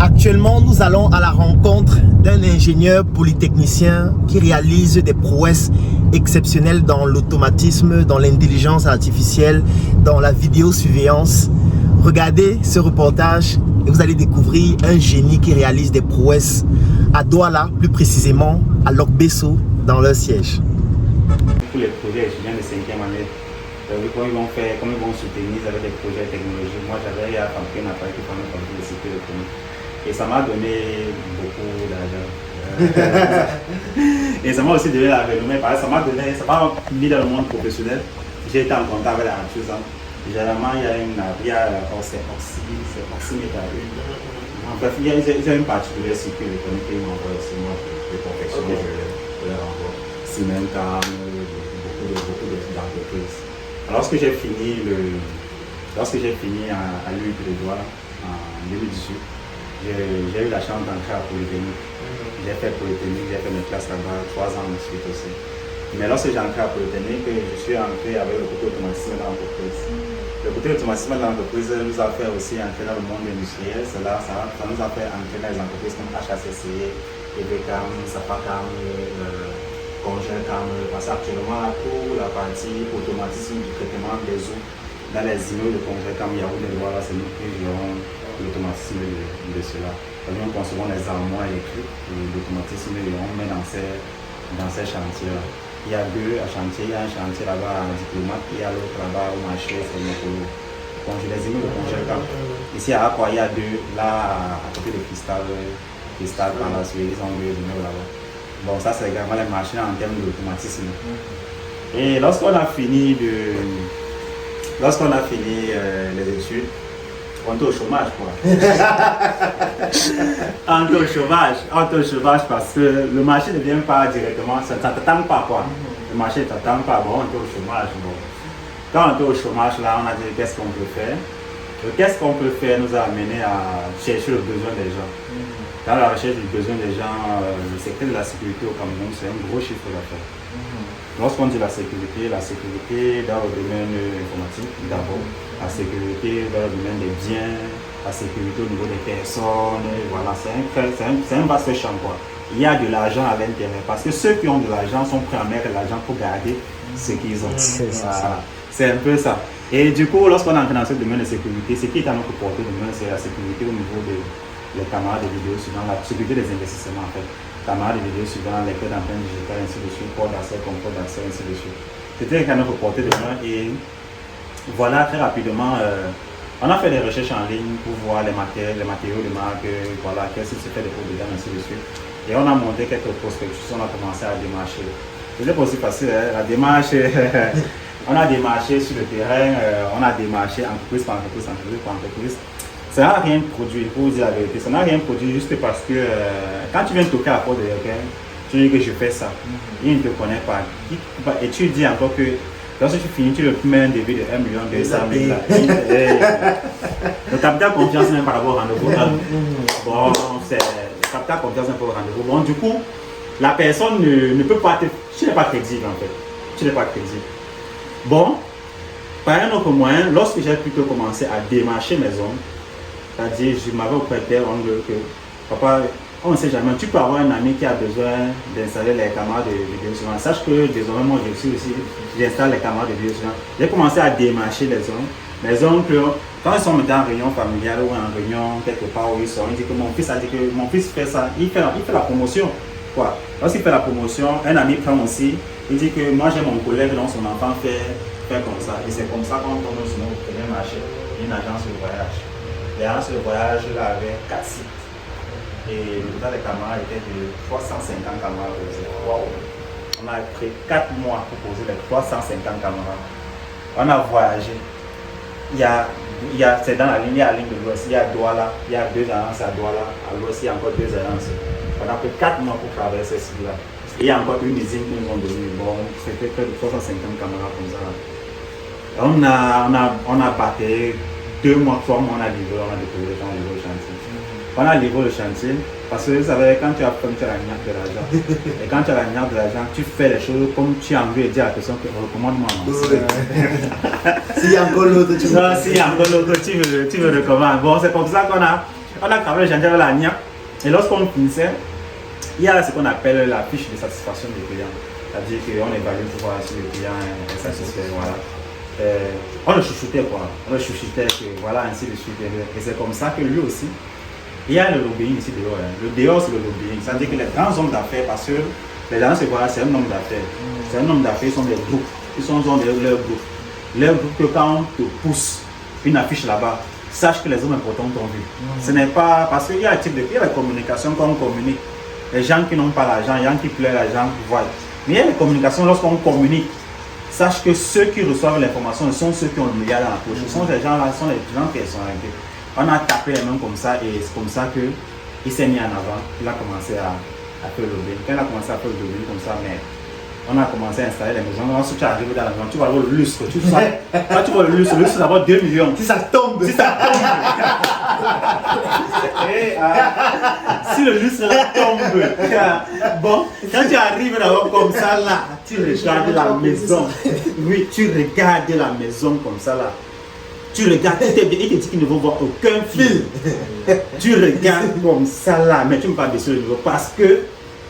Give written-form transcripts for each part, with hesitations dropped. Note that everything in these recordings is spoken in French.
Actuellement, nous allons à la rencontre d'un ingénieur polytechnicien qui réalise des prouesses exceptionnelles dans l'automatisme, dans l'intelligence artificielle, dans la vidéosurveillance. Regardez ce reportage et vous allez découvrir un génie qui réalise des prouesses à Douala, plus précisément à Lokbesso, dans leur siège. Pour les projets étudiants de 5e année, comment ils vont faire, comment ils vont soutenir avec des projets technologiques. Moi, j'avais fabriqué un appareil qui permet de fabriquer des circuits électroniques. Et ça m'a donné beaucoup d'argent. Et ça m'a aussi donné la renommée, parce que ça m'a mis dans le monde professionnel. J'ai été en contact avec l'artisan. Généralement, il y a c'est oxymétallique. En bref, il y a une particulière circuit électronique qui m'envoie aussi, moi, de confectionner, je leur envoie. Cimentam, beaucoup d'entreprises. Lorsque j'ai fini à l'UIP de Douala en 2018, j'ai eu la chance d'entrer à Polytechnique. J'ai fait Polytechnique, j'ai fait mes classes là-bas 3 ans ensuite aussi. Mais lorsque j'ai entré à Polytechnique, je suis entré avec le côté automatisme de l'entreprise. Le côté automatisme de l'entreprise nous a fait aussi entrer dans le monde industriel. Ça nous a fait entrer dans les entreprises comme HACC, EVCAM, Sapacam, Congelcam, parce qu'actuellement, pour la partie automatisme du traitement des eaux dans les immeubles de Congelcam, Yahoo, les Douala, c'est nous qui gérons l'automatisme de cela. Nous concevons les armoires électriques et l'automatisme et on met dans ces chantiers-là. Il y a deux à chantier, il y a un chantier là-bas à Diplomate, il y a l'autre là-bas au marché, c'est Mokolo. Les immeubles de Congelcam. Ici à Aqua, il y a deux, là à côté de Cristal par la suite, ils ont deux immeubles là-bas. Bon, ça c'est également les machines en termes d'automatisme. Et lorsqu'on a fini les études, on est au chômage quoi. On est au chômage parce que le marché ne vient pas directement, ça ne t'attend pas quoi. Le marché ne t'attend pas, bon, on est au chômage. Bon. Quand on est au chômage là, on a dit qu'est-ce qu'on peut faire. Qu'est-ce qu'on peut faire nous a amené à chercher le besoin des gens. Dans la recherche du besoin des gens, le secteur de la sécurité au Cameroun, c'est un gros chiffre d'affaires. Lorsqu'on dit la sécurité dans le domaine informatique d'abord, la sécurité dans le domaine des biens, la sécurité au niveau des personnes, voilà, c'est un vaste champ quoi. Il y a de l'argent à l'intérieur parce que ceux qui ont de l'argent sont prêts à mettre l'argent pour garder ce qu'ils ont. C'est un peu ça. Et du coup, lorsqu'on entre dans ce domaine de sécurité, ce qui est à notre portée demain, c'est la sécurité au niveau des caméras de vidéo suivant, la sécurité des investissements en fait. Caméras de vidéo suivant, les codes d'empreinte digitale, ainsi de suite, port d'accès, contrôle d'accès, ainsi de suite. C'était à notre portée demain et voilà, très rapidement, on a fait des recherches en ligne pour voir les matériaux de marque, voilà, qu'est-ce qui se fait de pour dedans, ainsi de suite. Et on a monté quelques prospectus, on a commencé à démarcher. C'était pas aussi facile, hein, la démarche. On a démarché sur le terrain, on a démarché entreprise par entreprise. Ça n'a rien produit, pour vous dire la vérité. Ça n'a rien produit juste parce que quand tu viens toquer à la porte de quelqu'un, tu dis que je fais ça. Il ne te connaît pas. Et tu dis encore que lorsque tu finis, tu le mets un début de 1,2 million. Le capital confiance même par rapport au rendez-vous. Bon, c'est le capital confiance même par rapport au rendez-vous. Bon, du coup, la personne ne peut pas tu n'es pas crédible en fait. Tu n'es pas crédible. Bon, par un autre moyen, lorsque j'ai plutôt commencé à démarcher mes hommes, c'est-à-dire je m'avais prêté que papa, on ne sait jamais, tu peux avoir un ami qui a besoin d'installer les caméras de vidéosurveillance. Sache que désormais moi j'installe les caméras de vidéosurveillance. J'ai commencé à démarcher les hommes. Les oncles, quand ils sont dans en réunion familiale ou en réunion quelque part où ils sont, ils disent que mon fils a dit que mon fils fait ça, il fait la promotion. Quoi. Lorsqu'il fait la promotion, un ami prend aussi, il dit que moi j'ai mon collègue dont son enfant fait comme ça. Et c'est comme ça qu'on tombe sur notre premier marché, une agence de voyage. L'agence de voyage là avait 4 sites. Et le total des caméras était de 350 caméras. Wow. On a pris 4 mois pour poser les 350 caméras. On a voyagé. C'est dans la ligne de l'Ouest. Il y a Douala, il y a 2 agences à Douala. À l'Ouest, il y a encore 2 agences. On a pris 4 mois pour travailler ces sites-là. Et il y a encore une usine qui nous ont donné. Bon, c'était près de 350 caméras comme ça. On a battu 2 mois, 3 mois, on a livré, on a déposé, on a livré le chantier. On a livré le chantier parce que vous savez, quand tu as la niaque de l'argent, et quand tu as la niaque de l'argent, tu fais les choses comme tu as envie de dire à la personne que recommande-moi. S'il y a encore l'autre, tu me recommandes. Bon, c'est comme ça On a travaillé le chantier avec la NIA. Et lorsqu'on finissait, il y a ce qu'on appelle la fiche de satisfaction des clients. C'est-à-dire qu'on évalue pour voir si le client est satisfait. Voilà. On le chouchoutait quoi. On le chouchoutait que voilà, ainsi de suite. Et c'est comme ça que lui aussi, il y a le lobbying ici dehors. Le dehors, c'est le lobbying. C'est-à-dire que les grands hommes d'affaires, parce que les gens se voient, c'est un homme d'affaires. C'est un homme d'affaires, ils sont des groupes. Ils sont dans leur groupe. Leur groupe, que quand on te pousse une affiche là-bas, sache que les hommes importants t'ont vu. Ce n'est pas parce qu'il y a un type de il y a la communication qu'on communique. Les gens qui n'ont pas l'argent, les gens qui pleurent l'argent voient. Mais il y a la communication lorsqu'on communique. Sache que ceux qui reçoivent l'information sont ceux qui ont le milliard dans la poche. Ce sont ces gens-là, ce sont les gens qui sont arrêtés. On a tapé les mains comme ça et c'est comme ça qu'il s'est mis en avant. Il a commencé à faire le lobbying. Quand il a commencé à faire le lobbying comme ça, mais on a commencé à installer les maisons. Lorsque tu arrives dans la maison, tu vas voir le lustre. Quand tu vois le lustre c'est d'abord 2 millions. Si ça tombe. Si ça tombe. Et, si le lustre là tombe. Bon, quand tu arrives d'abord comme ça là, tu regardes la maison. Oui, tu regardes la maison comme ça là. Tu regardes, il te dit qu'il ne va voir aucun fil. Tu regardes comme ça là, mais tu ne peux pas baisser le niveau parce que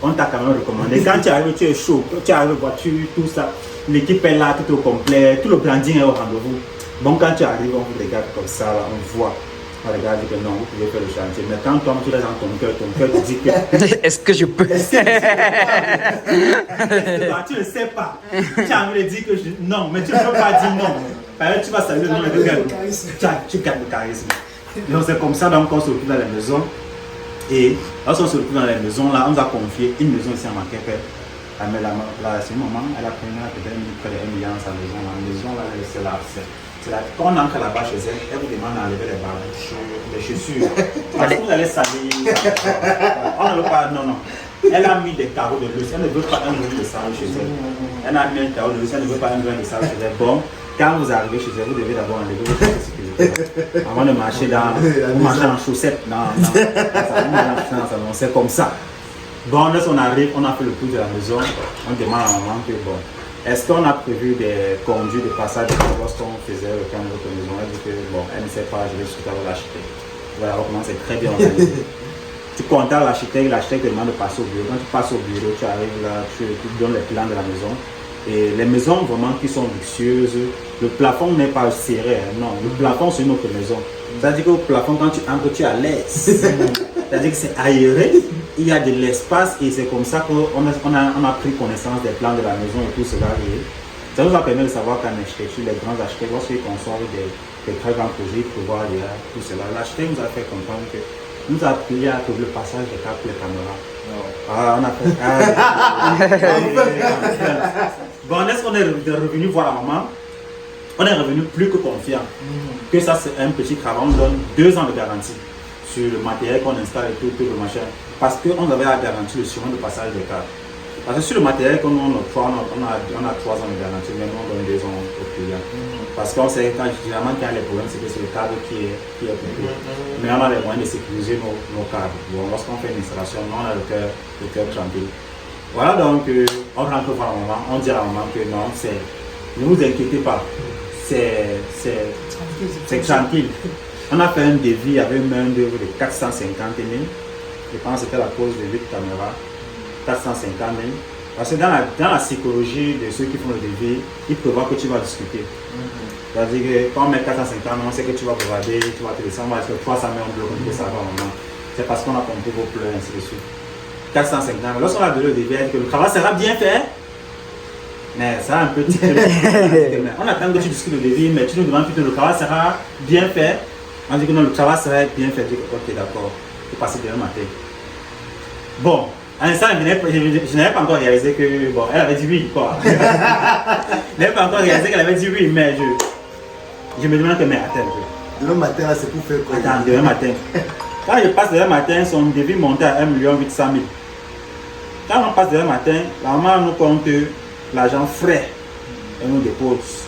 on t'a quand même recommandé. Quand tu arrives, tu es chaud, tu arrives, voiture, tout ça, l'équipe est là, tout au complet, tout le branding est au rendez-vous. Bon, quand tu arrives, on vous regarde comme ça, là, on voit. On regarde que non, vous pouvez faire le chantier. Mais quand toi, tu restes dans ton cœur te dit que. Est-ce que je peux? Tu ne sais pas. Tu as envie de dire que non, mais tu ne peux pas dire non. Par exemple, tu vas saluer le nom de quelqu'un. Tu gardes le charisme. Donc, c'est comme ça qu'on se retrouve dans la maison. Et lorsqu'on se retrouve dans la maison, là, on nous a confié une maison ici à Maquepé. Mais c'est une maman, elle a pris peut-être près de 1 million dans sa maison. La maison, là, c'est là. Quand on entre là-bas chez elle, elle vous demande d'enlever les chaussures. Parce que vous allez salir. On ne veut pas, non. Elle a mis des carreaux de luxe. Elle ne veut pas un grain de sable chez elle. Elle a mis un carreau de luxe. Elle ne veut pas un grain de sable chez elle. Bon, quand vous arrivez chez elle, vous devez d'abord enlever vos chaussures de sécurité. Avant de marcher vous marchez en chaussettes dans le salon. C'est comme ça. Bon, lorsqu'on arrive, on a fait le tour de la maison. On demande à la maman que bon. Est-ce qu'on a prévu des conduits de passage lorsqu'on faisait le camp de notre maison? Elle dit que bon, elle ne sait pas, je vais discuter avec l'architecte. Voilà, comment c'est très bien organisé. Tu contactes l'architecte te demande de passer au bureau. Quand tu passes au bureau, tu arrives là, tu donnes les plans de la maison. Et les maisons vraiment qui sont luxueuses, le plafond n'est pas serré, non, le plafond c'est une autre maison. C'est-à-dire qu'au plafond, quand tu entres, tu es à l'aise. C'est-à-dire que c'est aéré, il y a de l'espace et c'est comme ça qu'on a pris connaissance des plans de la maison et tout cela. Et ça nous a permis de savoir qu'en architecture, les grands architectes, lorsqu'ils conçoivent des très grands projets, ils prévoient tout cela. L'architecte nous a fait comprendre que nous a appris à trouver le passage des câbles pour les caméras. Ah, on a fait. Bon, est-ce qu'on est revenu voir la maman? On est revenu plus que confiant. Que ça, c'est un petit travail. On donne 2 ans de garantie sur le matériel qu'on installe et tout le machin. Parce qu'on avait la garantie le chemin de passage des câbles. Parce que sur le matériel qu'on octroie, on a 3 ans de garantie, mais on donne 2 ans au client. Parce qu'on sait que généralement, quand il y a les problèmes, c'est que c'est le câble qui est coupé. Mais on a les moyens de sécuriser nos câbles. Bon, lorsqu'on fait une installation, on a le cœur tranquille. Voilà, donc on rentre voir la maman, on dit à la maman que non, ne vous inquiétez pas, c'est tranquille. On a fait un devis avec une main d'œuvre de 450 000. Je pense que c'était la cause de 8 caméras. 450 000. Parce que dans la psychologie de ceux qui font le devis, ils prévoient que tu vas discuter. C'est-à-dire que quand on met 450 000, on sait que tu vas regarder, tu vas te descendre, parce que 300 000 on bloque, ça va vraiment. C'est parce qu'on a compté vos pleurs, ainsi de suite. 450 000. Lorsqu'on a donné le devis, que le travail sera bien fait. Mais ça a un peu on attend que tu discutes le devis, mais tu nous demandes que le travail sera bien fait. On dit que non, le travail sera bien fait. Je dis que ok, d'accord, c'est passé demain matin. Bon, à l'instant, je n'avais pas encore réalisé que, bon, elle avait dit oui, quoi. Je n'avais pas encore réalisé qu'elle avait dit oui, mais je me demande que, mais attends un peu. Demain matin, là, c'est pour faire quoi? Attends, demain matin. Quand je passe demain matin, son devis montait à 1 800 000. Quand on passe demain matin, la maman nous compte l'argent frais. Elle nous dépose.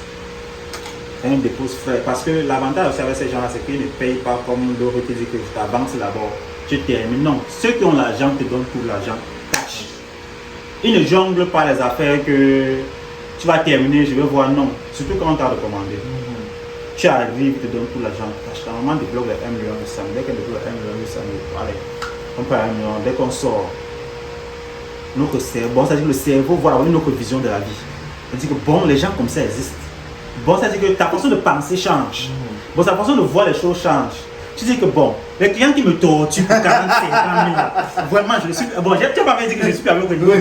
Elle nous dépose frais. Parce que l'avantage aussi avec ces gens-là, c'est qu'ils ne payent pas comme l'autre qui dit que je t'avance d'abord. Tu termines. Non, ceux qui ont l'argent te donnent tout l'argent cash. Ils ne jonglent pas les affaires que tu vas terminer, je vais voir, non. Surtout quand on t'a recommandé. tu arrives, tu te donnes tout l'argent. Ta maman débloque les 1 million de SAM. Dès qu'elle débloque 1 million de SAM, allez, on peut 1 million. Dès qu'on sort, notre cerveau, c'est-à-dire que le cerveau voit une autre vision de la vie. C'est-à-dire que bon, les gens comme ça existent. Bon, c'est-à-dire que ta façon de penser change. Bon, ta façon de voir les choses change. Tu dis que bon, les clients qui me torturent pour 40, 50 000, vraiment, je suis. Bon, tu n'as pas dit que je suis permis au niveau,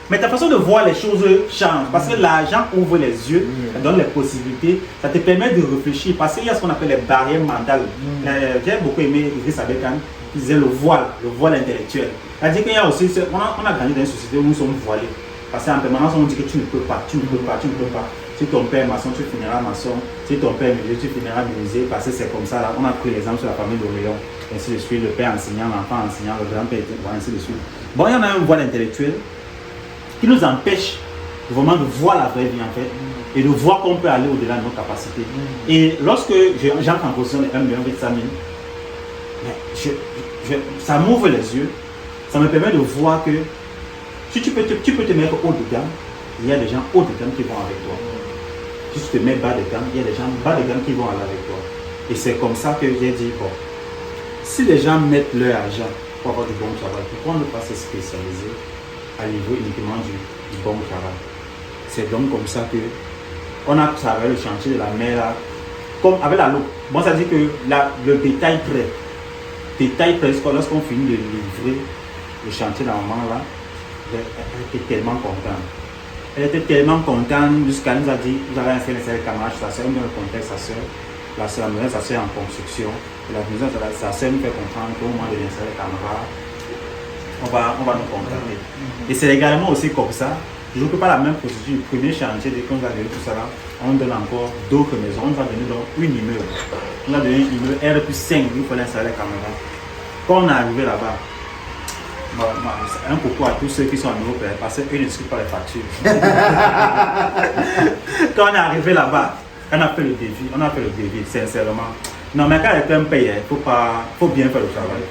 mais ta façon de voir les choses change. Parce que l'argent ouvre les yeux, ça donne les possibilités, ça te permet de réfléchir. Parce qu'il y a ce qu'on appelle les barrières mentales. J'ai beaucoup aimé Idriss Abekan, qui disait le voile intellectuel. C'est-à-dire qu'il y a aussi, on a grandi dans une société où nous sommes voilés. Parce qu'en permanence, on dit que tu ne peux pas, tu ne peux pas, tu ne peux pas. Si ton père est maçon, tu finiras maçon. Si ton père est menuisier, tu finiras menuisier. Parce que c'est comme ça. Là. On a pris l'exemple sur la famille d'Orléans. Ainsi de suite. Le père enseignant, l'enfant enseignant, le grand-père, ainsi de suite. Bon, il y en a un voile intellectuel qui nous empêche vraiment de voir la vraie vie en fait. Et de voir qu'on peut aller au-delà de nos capacités. Et lorsque j'entre en position de 1 million de SAM, ça m'ouvre les yeux. Ça me permet de voir que si tu peux te mettre haut de gamme, il y a des gens haut de gamme qui vont avec toi. Si tu te mets bas de gamme, il y a des gens bas de gamme qui vont aller avec toi. Et c'est comme ça que j'ai dit, bon, si les gens mettent leur argent pour avoir du bon travail, pourquoi ne pas se spécialiser à niveau uniquement du bon travail? C'est donc comme ça que on a travaillé le chantier de la mer là, comme avec la loupe. Bon, ça dit que le détail près, lorsqu'on finit de livrer le chantier de la maman là, elle était tellement contente. Elle était tellement contente jusqu'à nous a dit, vous allez installer les camarades, sa soeur, dans le contexte, sa soeur, la maison, sa soeur en construction. Et la maison, sa soeur nous fait comprendre qu'au moment de l'installer les camarades, on va nous contenter. Et c'est également aussi comme ça. Je ne peux pas la même procédure. Le premier chantier, dès qu'on va donner tout ça là, on donne encore d'autres maisons. On va donner donc une immeuble. On a donné une immeuble R+5, il faut l'installer les camarades. Quand on est arrivé là-bas, un coucou à tous ceux qui sont à nouveau payés parce qu'ils ne discutent pas les factures. Quand on est arrivé là-bas, on a fait le devis, sincèrement. Non, mais quand quelqu'un paye, il faut bien faire le travail.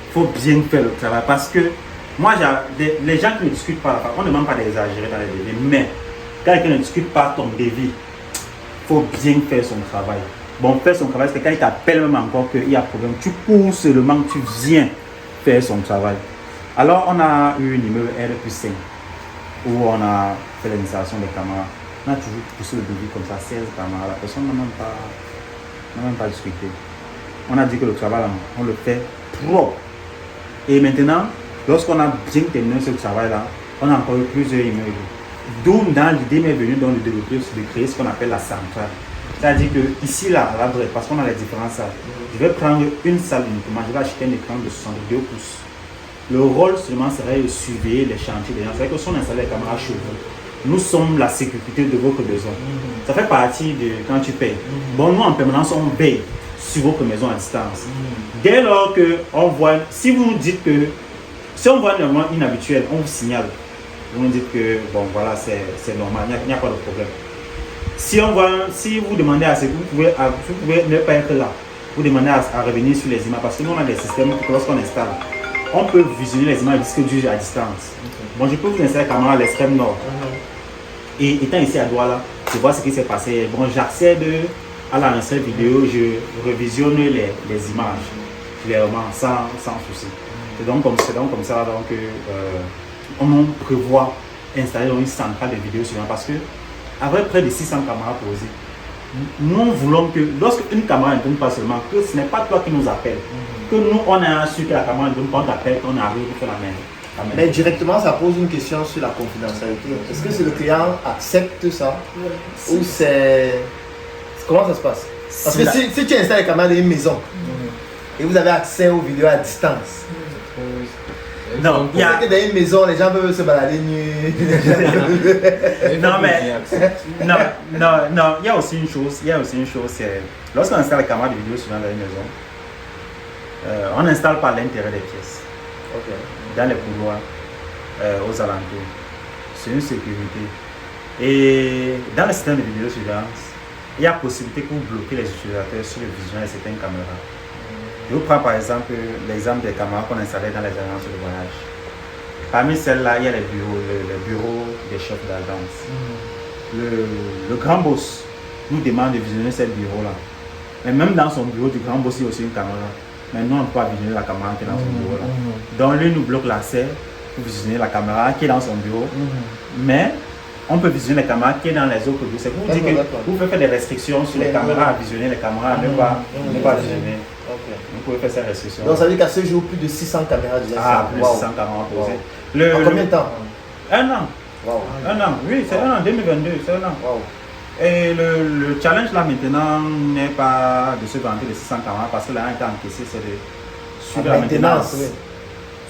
Il faut bien faire le travail parce que moi, les gens qui ne discutent pas, on ne demande pas d'exagérer dans les devis, mais quand quelqu'un ne discute pas ton devis, il faut bien faire son travail. Bon, faire son travail, c'est que quand il t'appelle même encore qu'il y a problème, tu cours seulement, tu viens faire son travail. Alors, on a eu une immeuble R+5 où on a fait l'installation des caméras. On a toujours poussé le devis comme ça, 16 caméras. La personne n'a même pas discuté. On a dit que le travail, on le fait propre. Et maintenant, lorsqu'on a bien terminé ce travail-là, on a encore eu plusieurs immeubles. D'où dans l'idée m'est venue dans le développeur de créer ce qu'on appelle la centrale. C'est-à-dire que ici, là, à la droite, parce qu'on a les différentes salles, je vais prendre une salle uniquement, je vais acheter un écran de 62 pouces. Le rôle seulement serait de surveiller les chantiers des gens. C'est-à-dire que si on installe les caméras chez vous, nous sommes la sécurité de votre maison. Ça fait partie de quand tu payes. Bon, nous en permanence, on paye sur votre maison à distance. Dès lors qu'on voit, si vous nous dites que, si on voit un événement inhabituel, on vous signale. Vous nous dites que, bon, voilà, c'est normal, il n'y a pas de problème. Si vous demandez à ce que vous pouvez ne pas être là, vous demandez à revenir sur les images, parce que nous on a des systèmes que lorsqu'on installe, on peut visionner les images disque dur à distance. Bon, je peux vous installer la caméra à l'extrême nord. Et étant ici à Douala, je vois ce qui s'est passé. Bon, j'accède à l'enregistrement vidéo, je revisionne les images, clairement, sans souci. C'est donc comme ça donc, on prévoit installer une centrale de vidéo sur parce que avec près de 600 caméras posées, nous voulons que lorsqu'une caméra ne donne pas seulement, que ce n'est pas toi qui nous appelle, que nous on a su que la caméra ne donne pas, on t'appelle, qu'on arrive pour faire la même. Mais directement, ça pose une question sur la confidentialité. Est-ce que si le client accepte ça ou c'est... Comment ça se passe? Parce que si tu installes les caméras dans une maison et vous avez accès aux vidéos à distance, non, il y a... que dans une maison, les gens peuvent se balader nus. Non, il y a aussi une chose, c'est lorsqu'on installe les caméras de vidéo souvent dans une maison, on n'installe pas l'intérieur des pièces. Dans les couloirs, aux alentours. C'est une sécurité. Et dans le système de vidéosurveillance, il y a possibilité que vous bloquez les utilisateurs sur le visionnage de certaines caméras. Je vous prends par exemple l'exemple des caméras qu'on installait dans les agences de voyage. Parmi celles-là, il y a les bureaux des chefs d'agence. Le grand boss nous demande de visionner ce bureau-là. Mais même dans son bureau du grand boss, il y a aussi une caméra. Mais nous, on ne peut pas visionner la caméra qui est dans son bureau-là. Donc lui nous bloque l'accès pour visionner la caméra qui est dans son bureau. Mais on peut visionner les caméras qui est dans les autres bureaux. C'est pour dire que vous pouvez faire des restrictions sur les caméras, à visionner les caméras, à ne pas visionner. Vous pouvez faire ces restrictions. Donc ça veut dire qu'à ce jour, plus de 600 caméras déjà. Ah, plus de 600 caméras posées. En combien de temps? Un an. Un an, oui, c'est un an, 2022, c'est un an. Et le challenge là maintenant n'est pas de se vanter de 600 caméras parce que là, on a encaissé, c'est de suivre la maintenance. Oui.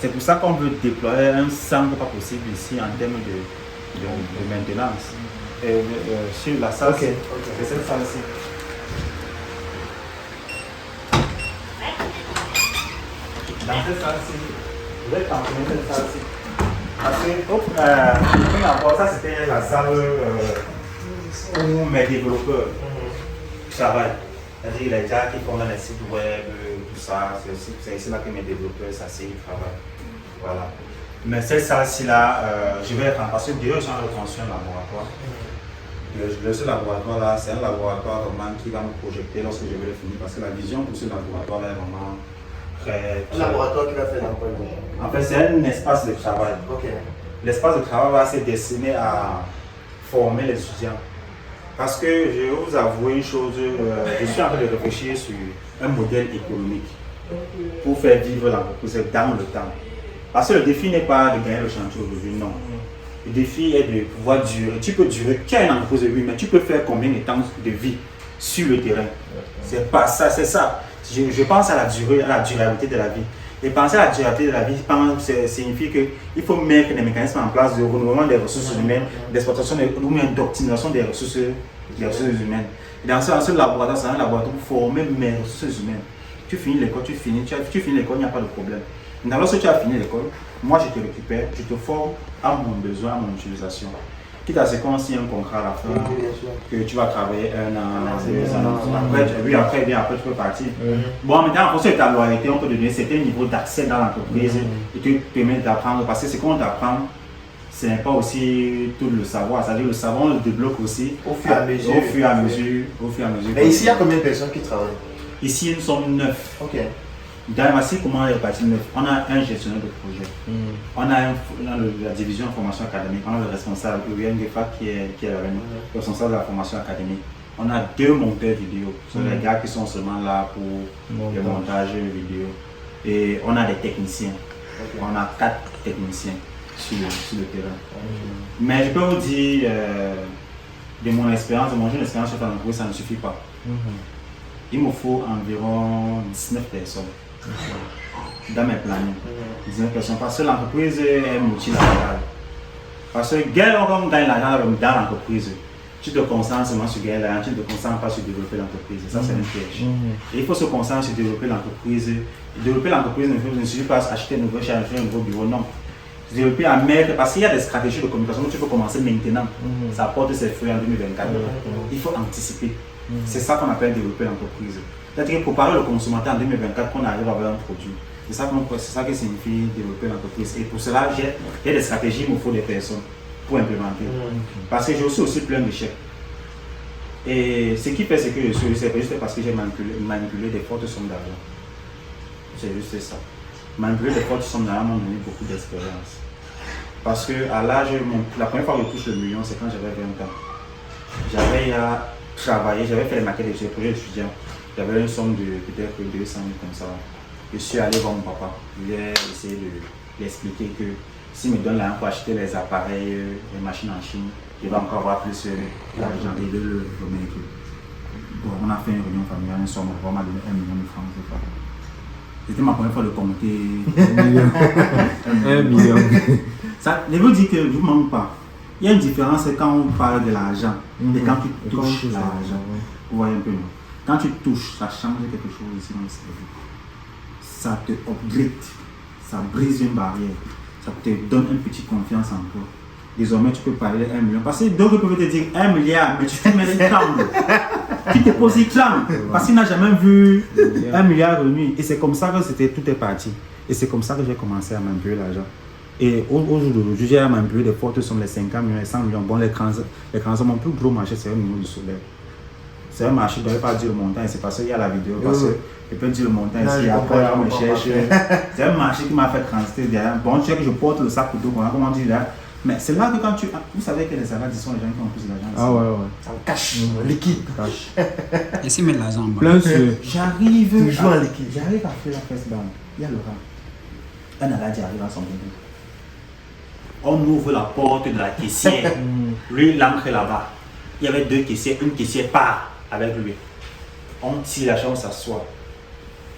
C'est pour ça qu'on veut déployer un centre pas possible ici en termes de maintenance. Et sur la salle, c'est cette salle-ci. Dans cette salle-ci, vous êtes en train de cette salle-ci. Parce que, ça c'était la salle où mes développeurs travaillent. C'est-à-dire les gens qui font les sites web, tout ça, c'est ici là que mes développeurs s'asseyent, ils travaillent. Voilà. Mais cette salle-ci là, je vais rentrer parce que déjà j'ai reconstruit un laboratoire. Ce laboratoire là, c'est un laboratoire vraiment qui va me projeter lorsque je vais le finir parce que la vision pour ce laboratoire là est vraiment très. Un laboratoire qui va faire dans quoi? En fait, c'est un espace de travail. L'espace de travail va se destiner à former les étudiants. Parce que je vais vous avouer une chose, je suis en train de réfléchir sur un modèle économique pour faire vivre l'entreprise dans le temps. Parce que le défi n'est pas de gagner le chantier aujourd'hui, non. Le défi est de pouvoir durer. Tu peux durer, tu as une entreprise de vie, mais tu peux faire combien de temps de vie sur le terrain? C'est pas ça, c'est ça. Je pense à la durée, à la durabilité de la vie. Et penser à la durabilité de la vie signifie qu'il faut mettre des mécanismes en place de renouvellement des ressources humaines, d'exploitation ou même d'optimisation des ressources humaines. Et dans ce laboratoire, c'est un laboratoire pour former mes ressources humaines. Tu finis l'école, tu finis l'école, il n'y a pas de problème. Maintenant, lorsque tu as fini l'école, moi je te récupère, je te forme à mon besoin, à mon utilisation. Quitte à ce qu'on signe un contrat à la fin, que tu vas travailler un an, 2 ans, après tu peux partir. Bon, maintenant, en fonction de ta loyauté, on peut te donner un certain niveau d'accès dans l'entreprise et te permettre d'apprendre. Parce que ce qu'on t'apprend, ce n'est pas aussi tout le savoir. C'est-à-dire le savoir, on le débloque aussi au fur et à mesure. Mais ici, il y a combien de personnes qui travaillent? Ici, nous sommes 9. Dans Massy, comment on est réparti 9? On a un gestionnaire de projet. On a la division formation académique. On a le responsable, Uriel Gefa, qui est le responsable de la formation académique. On a 2 monteurs vidéo. Ce sont les gars qui sont seulement là pour le montage vidéo. Et on a des techniciens. On a 4 techniciens sur le terrain. Mais je peux vous dire, de mon expérience, de mon jeune expérience sur l'entreprise, ça ne suffit pas. Il me faut environ 19 personnes dans mes plannings. 19 personnes. Parce que l'entreprise est multilatérale. Parce que quand on gagne l'argent dans l'entreprise, tu te concentres seulement sur gagner l'argent, tu ne te concentres pas sur développer l'entreprise. Ça, c'est un piège. Et il faut se concentrer sur développer l'entreprise. Développer l'entreprise ne suffit pas à acheter un nouveau bureau, non. Développer à mettre, parce qu'il y a des stratégies de communication que tu peux commencer maintenant. Ça apporte ses fruits en 2024. Il faut anticiper. C'est ça qu'on appelle développer l'entreprise. C'est-à-dire préparer le consommateur en 2024 qu'on arrive à avoir un produit. C'est ça que signifie développer l'entreprise. Et pour cela, il y a des stratégies, il me faut des personnes pour implémenter. Parce que j'ai aussi plein d'échecs. Et ce qui fait, c'est que je suis c'est juste parce que j'ai manipulé des fortes sommes d'argent. C'est juste ça. Manipuler des fortes sommes d'argent m'a donné beaucoup d'expérience. Parce que à l'âge, la première fois que je touche le million, c'est quand j'avais 20 ans. J'avais travaillé, j'avais fait les maquettes des projets étudiants. J'avais une somme de peut-être 200 000 comme ça. Je suis allé voir mon papa. J'ai essayé de lui expliquer que s'il me donne l'argent pour acheter les appareils, les machines en Chine, il va encore avoir plus d'argent et de le remettre. Bon, on a fait une réunion familiale, une somme, on m'a donné 1 million de francs. C'était ma première fois de compter 1 million. Ça ne veut dire que je ne vous manque pas. Il y a une différence quand on parle de l'argent et quand tu touches l'argent. Vous voyez un peu, non? Quand tu touches, ça change quelque chose ici dans le cerveau. Ça te upgrade, ça brise une barrière, ça te donne une petite confiance en toi. Désormais, tu peux parler de 1 million. Parce que d'autres peuvent te dire 1 milliard, mais tu te mets les trembles. Tu te poses les trembles. Parce qu'il n'a jamais vu 1 milliard revenu. Et c'est comme ça que tout est parti. Et c'est comme ça que j'ai commencé à manipuler l'argent. Et aujourd'hui, j'ai manipulé des fortes sommes, les 50 millions, les 100 millions. Bon, les grands hommes, mon plus gros marché, c'est au niveau du solaire. C'est un marché, je ne devais pas dire le montant, c'est parce qu'il y a la vidéo, parce que je peux dire le montant ici, après on me cherche. C'est un marché qui m'a fait transiter derrière. Bon, tu sais que je porte le sac couteau, comment dire là. Mais c'est là que quand tu. Vous savez que les Arabes sont les gens qui ont plus d'argent. Ah ouais. Ça cache, liquide. Et s'ils mettent l'argent en bas. Plein sur. J'arrive. Toujours en liquide. J'arrive à faire la presse banque. Il y a le rang. Un Aladi arrive à son bureau. On ouvre la porte de la caissière. Lui, l'encre est là-bas. Il y avait 2 caissières, une caissière part avec lui. On tire la chambre, on s'assoit.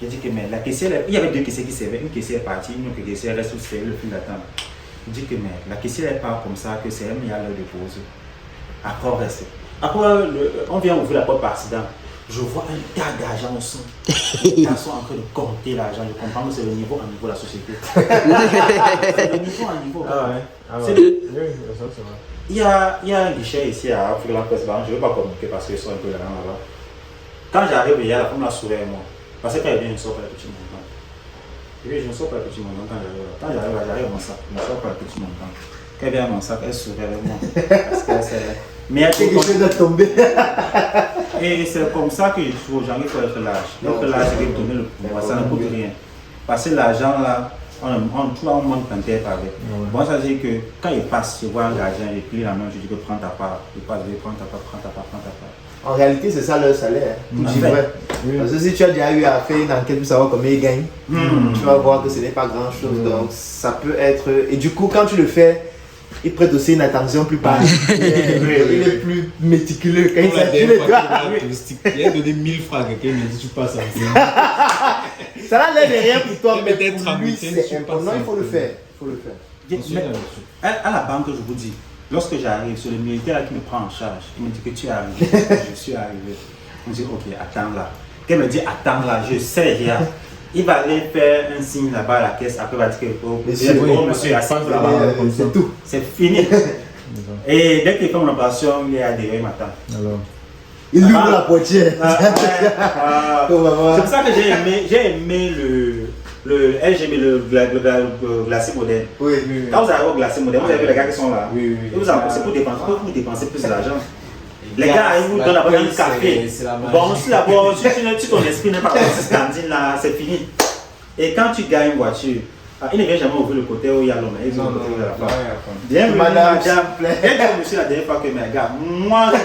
J'ai dit que mais la caissière, il y avait 2 caissières qui servaient. Une caissière est partie, une autre caissière reste où c'est le fil d'attente. Je dis que mais la caissière elle part comme ça, que c'est elle qui a l'heure de pause. Après on reste. Après on vient ouvrir la porte par accident. Je vois un tas d'argent au son. Les gars sont en train de compter l'argent. Je comprends que c'est le niveau de la société. C'est le niveau à niveau. Il y a un guichet ici à Afrique Presse Bank. Je ne veux pas communiquer parce qu'ils sont un peu là-bas. Quand j'arrive, il y a la femme la sourit à moi. Parce qu'elle vient, je ne sors pas le petit montant. Et puis je ne sors pas le petit montant quand j'arrive. Quand j'arrive à mon sac, je ne sors pas le petit montant. Quand elle vient à mon sac, elle sourit avec moi. Parce qu'elle sait. Mais elle quelque chose de tombé. Et c'est comme ça que j'arrive à être lâche. Être lâche, c'est de donner le pouvoir. Ça ne coûte rien. Parce que l'argent là, on manque d'un terre avec. Bon, ça veut dire que quand il passe, je vois un gardien, il plie la main, je dis que prends ta part. Il passe, prends ta part. En réalité, c'est ça leur salaire. Tout est vrai. Parce que si tu as déjà eu à faire une enquête pour savoir combien ils gagnent, tu vas voir que ce n'est pas grand chose. Donc, ça peut être. Et du coup, quand tu le fais, il prête aussi une attention plus particulière. Il est plus méticuleux quand il s'agit de toi. Il a donné 1000 francs à quelqu'un, il dit tu passes en Ça n'a l'air de rien pour toi, mais peut-être pour lui, rameuter, c'est important. Il faut le faire. Mais à la banque, je vous dis, lorsque j'arrive, c'est le militaire qui me prend en charge. Il me dit que tu es arrivé. Je suis arrivé. On me dit ok, attends là. Quand il me dit attends là, je sais rien. Il va aller faire un signe là-bas à la caisse. Après, il va dire que monsieur, assis là-bas. C'est tout. C'est fini. Et dès qu'il fait mon opération, il est adhéré, il m'attend. Alors. Il ouvre la portière. C'est pour ça que j'ai aimé le glacé moderne. Oui. Quand vous arrivez au glacé moderne, vous avez vu les gars qui sont là. Oui. C'est pour dépenser plus d'argent. Les gars, ils vous donnent après un café. Bon, si d'abord, si ton esprit n'est pas dans cette cantine là, c'est fini. Et quand tu gagnes une voiture, il ne vient jamais ouvrir le côté où il y a l'homme. Il vient le côté où il y a la femme. Bienvenue, madame. Et monsieur, la dernière fois que mes gars, moi, je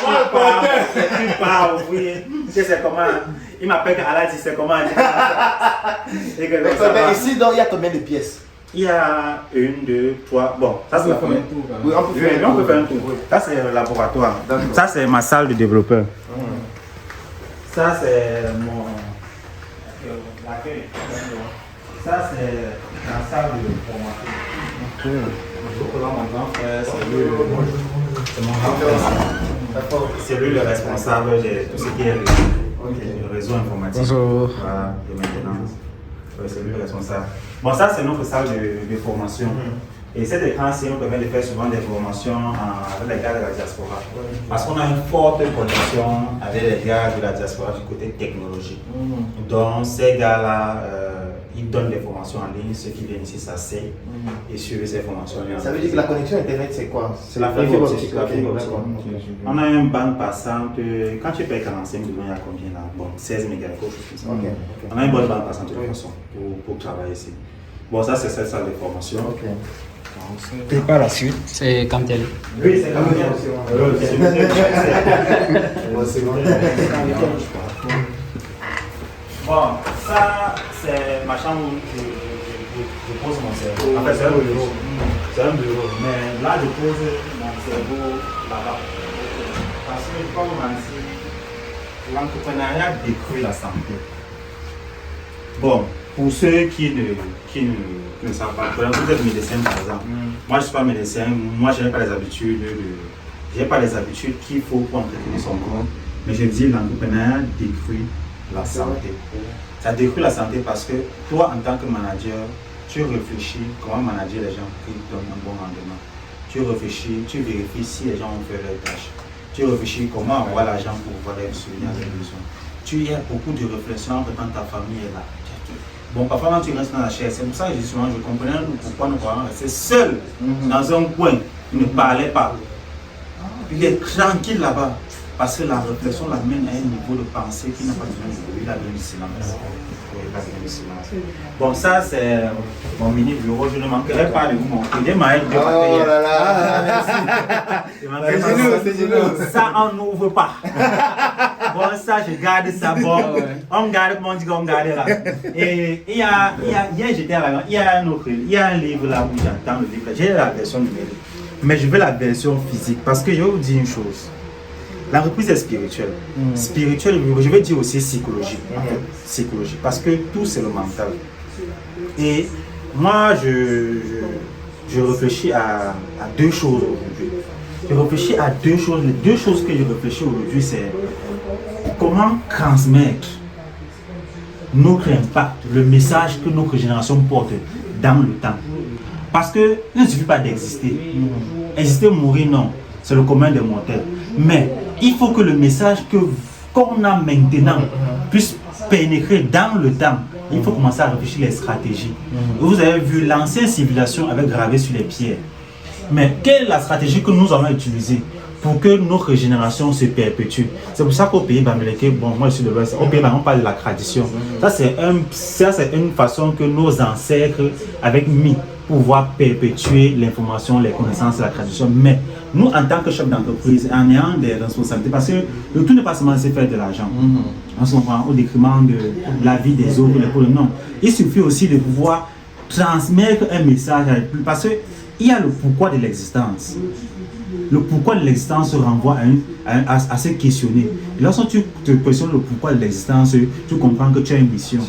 ne pas ouvrir. Tu sais, c'est comment. Il m'appelle Aladi, c'est comment. Ici, donc, il y a combien de pièces? Il y a 1, 2, 3. Bon, ça c'est la première. Oui, on peut faire un tour. Ça c'est le laboratoire. Ça c'est ma salle de développeur. Ça c'est mon l'accueil. Ça c'est la salle de formation. Mon grand frère, c'est lui le responsable de tout ce qui est le réseau informatique. Bonjour. Voilà, de maintenance. Oui, c'est lui le responsable. Bon, ça c'est notre salle de formation. Et cet écran-ci nous permet de faire souvent des formations avec les gars de la diaspora. Parce qu'on a une forte connexion avec les gars de la diaspora du côté technologique. Donc ces gars-là, ils donnent des formations en ligne. Ceux qui viennent ici s'asseyent et suivent ces formations en ligne. Ça veut dire que la connexion Internet c'est quoi? C'est la fibre optique. On a une bande passante. Quand tu payes 45 millions, il y a combien là? Bon, 16 MHz. On a une bonne bande passante de toute façon pour travailler ici. Bon, ça c'est cette salle de formation. Et par la suite, c'est Cantel. Oui, c'est Cantel. Bon, ça c'est ma chambre où je pose mon cerveau. En fait, c'est un bureau. C'est un bureau. Mais là, je pose mon cerveau là-bas. Parce que, comme on a dit, l'entrepreneuriat détruit la santé. Bon, pour ceux qui ne savent pas, vous êtes médecin par exemple. Moi je ne suis pas médecin, moi je n'ai pas les habitudes qu'il faut pour entretenir son corps. Mais je dis l'entrepreneuriat détruit la santé. Ça détruit la santé parce que toi en tant que manager, tu réfléchis comment manager les gens qui donnent un bon rendement. Tu réfléchis, tu vérifies si les gens ont fait leur tâche. Tu réfléchis comment avoir l'argent pour pouvoir les soutenir les besoins. Tu y as beaucoup de réflexions quand ta famille est là. Bon, parfois quand tu restes dans la chaise, c'est pour ça que je comprenais pourquoi nos parents restaient seuls dans un coin. Ils ne parlaient pas. Il est tranquille là-bas. Parce que la réflexion l'amène à un niveau de pensée qui n'a pas besoin de bruit, il a besoin du silence. Bon, ça c'est mon mini bureau, je ne manquerai pas de vous montrer. Des mailles de Oh là là, merci. Ça on n'ouvre pas. Bon, ça je garde ça. Bon, on garde, mon Dieu, on garde là. Et il y a j'étais à la, il y a un autre, il y a un livre là où j'entends le livre. J'ai la version numérique, mais je veux la version physique parce que je vais vous dire une chose. L'entreprise est spirituelle. Spirituelle, je vais dire aussi psychologique. En fait, psychologique. Parce que tout c'est le mental. Et moi, je réfléchis à deux choses aujourd'hui. Je réfléchis à deux choses. Les deux choses que je réfléchis aujourd'hui, c'est comment transmettre notre impact, le message que notre génération porte dans le temps. Parce que il ne suffit pas d'exister. Exister ou mourir, non. C'est le commun des mortels. Mais il faut que le message qu'on a maintenant puisse pénétrer dans le temps. Il faut commencer à réfléchir les stratégies. Vous avez vu, l'ancienne civilisation avait gravé sur les pierres. Mais quelle est la stratégie que nous allons utiliser pour que notre génération se perpétue? C'est pour ça qu'au pays Bamileke, bon, moi je suis de l'Ouest, au pays on parle de la tradition. Ça c'est une façon que nos ancêtres avaient mis pour pouvoir perpétuer l'information, les connaissances, la tradition. Mais nous, en tant que chef d'entreprise, en ayant des responsabilités, parce que le tout n'est pas seulement de faire de l'argent, on se comprend, au détriment de la vie des autres, non. Il suffit aussi de pouvoir transmettre un message, parce qu'il y a le pourquoi de l'existence. Le pourquoi de l'existence renvoie à se questionner. Et lorsque tu te questionnes le pourquoi de l'existence, tu comprends que tu as une mission.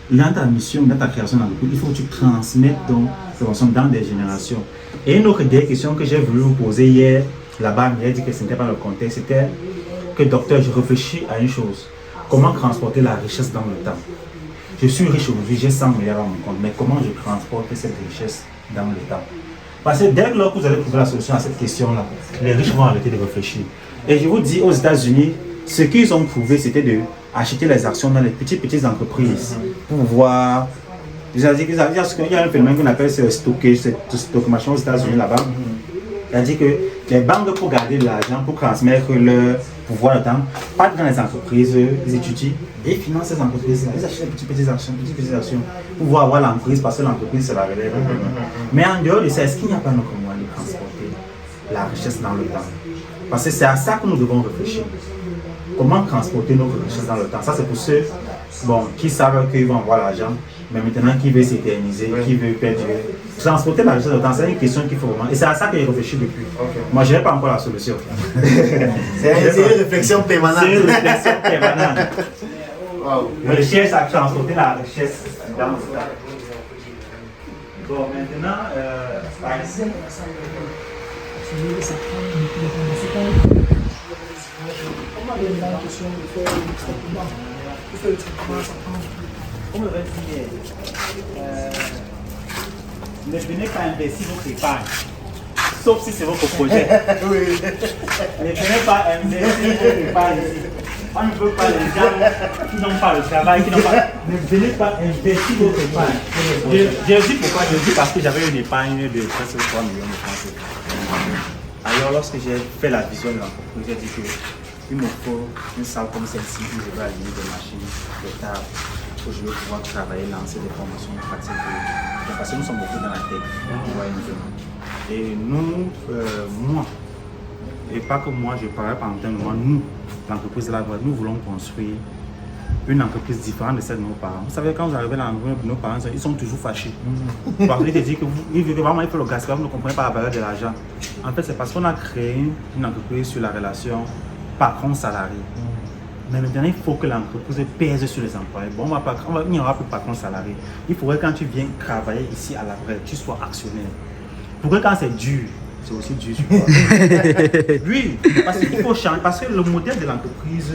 Et dans ta mission, dans ta création d'entreprise, il faut que tu transmettes ton information dans des générations. Et une autre des questions que j'ai voulu vous poser hier, là-bas, il a dit que ce n'était pas le contexte, c'était que docteur, je réfléchis à une chose. Comment transporter la richesse dans le temps? Je suis riche aujourd'hui, j'ai 100 milliards à mon compte, mais comment je transporte cette richesse dans le temps? Parce que dès que vous allez trouver la solution à cette question-là, les riches vont arrêter de réfléchir. Et je vous dis, aux États-Unis, ce qu'ils ont trouvé, c'était d'acheter les actions dans les petites entreprises pour pouvoir. Il y a un phénomène qu'on appelle ce stockage, ce stock machin aux États-Unis là-bas. C'est-à-dire que les banques, pour garder de l'argent, pour transmettre leur pouvoir de temps, partent dans les entreprises, ils étudient et financent ces entreprises-là. Ils achètent des petites actions, pour pouvoir avoir l'entreprise, parce que l'entreprise, c'est la relève. Mais en dehors de ça, est-ce qu'il n'y a pas notre moyen de transporter la richesse dans le temps? Parce que c'est à ça que nous devons réfléchir. Comment transporter notre richesse dans le temps? Ça, c'est pour ceux qui savent qu'ils vont avoir l'argent, mais maintenant qui veulent s'éterniser, qui veulent perdurer. Transporter la richesse dans le temps, c'est une question qu'il faut vraiment. Et c'est à ça que je réfléchis depuis. Moi, je n'ai pas encore la solution. C'est une réflexion permanente. C'est une réflexion permanente. Je cherche à transporter la richesse dans le temps. Bon, maintenant, par ici. Comme le ne venez pas investir votre épargne, sauf si c'est votre projet. Ne venez pas investir votre épargne ici. On ne veut pas les gens qui n'ont pas le travail, qui n'ont pas. Ne venez pas investir votre épargne. Je dis pourquoi? Je dis parce que j'avais une épargne de presque 3 millions de francs. Alors, lorsque j'ai fait la vision de l'entreprise, j'ai dit qu'il me faut une salle comme celle-ci où je vais aligner des machines, des tables, où je vais pouvoir travailler, lancer des formations pratiques. Parce que nous sommes beaucoup dans la tech. Et nous, moi, et pas que moi, je parle pas en tant que moi, nous, l'entreprise de la boîte, nous voulons construire une entreprise différente de celle de nos parents. Vous savez, quand vous arrivez dans l'entreprise de nos parents, ils sont toujours fâchés. Parce qu'ils te disent qu'ils vivent vraiment, il faut le gaspiller, vous ne comprenez pas la valeur de l'argent. En fait, c'est parce qu'on a créé une entreprise sur la relation patron-salarié. Mais maintenant, il faut que l'entreprise pèse sur les employés. Bon, il n'y aura plus patron-salarié. Il faudrait que quand tu viens travailler ici à la vraie, tu sois actionnaire. Pour que quand c'est dur, c'est aussi dur sur toi. Oui, parce qu'il faut changer. Parce que le modèle de l'entreprise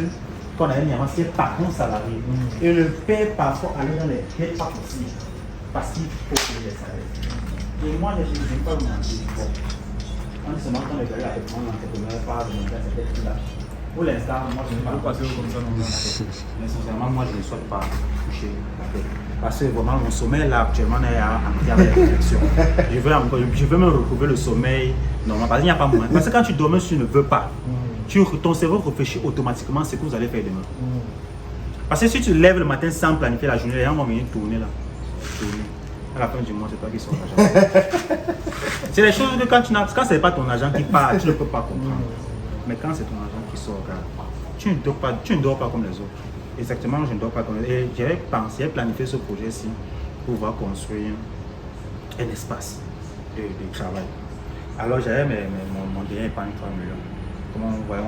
qu'on a mis avant, c'est patron-salarié. Et le père parfois aller dans les n'est pas possible. Parce qu'il faut payer les salaires. Et moi, je n'ai pas mentir. On dit seulement qu'on est allé avec mon entrepreneur par de monter à cette tête-là. Pour l'instant, moi je ne vais pas passer comme ça. Mais sincèrement, moi je ne souhaite pas toucher la tête. Parce que vraiment, mon sommeil là actuellement est en avec la réflexion. Je veux me retrouver le sommeil normal. Parce qu'il n'y a pas moyen. Parce que quand tu dormais, tu ne veux pas. ton cerveau réfléchit automatiquement ce que vous allez faire demain. Parce que si tu lèves le matin sans planifier la journée, les gens vont venir tourner là. Tourner. À la fin du mois, c'est toi qui sors l'argent. C'est les choses que quand ce n'est pas ton argent qui part, tu ne peux pas comprendre. Mais quand c'est ton argent qui sort, tu ne dors pas comme les autres. Exactement, je ne dors pas comme les autres. Et j'avais pensé, planifié ce projet-ci pour pouvoir construire un espace de travail. Alors j'avais mon dernier épargne 3 millions. Comme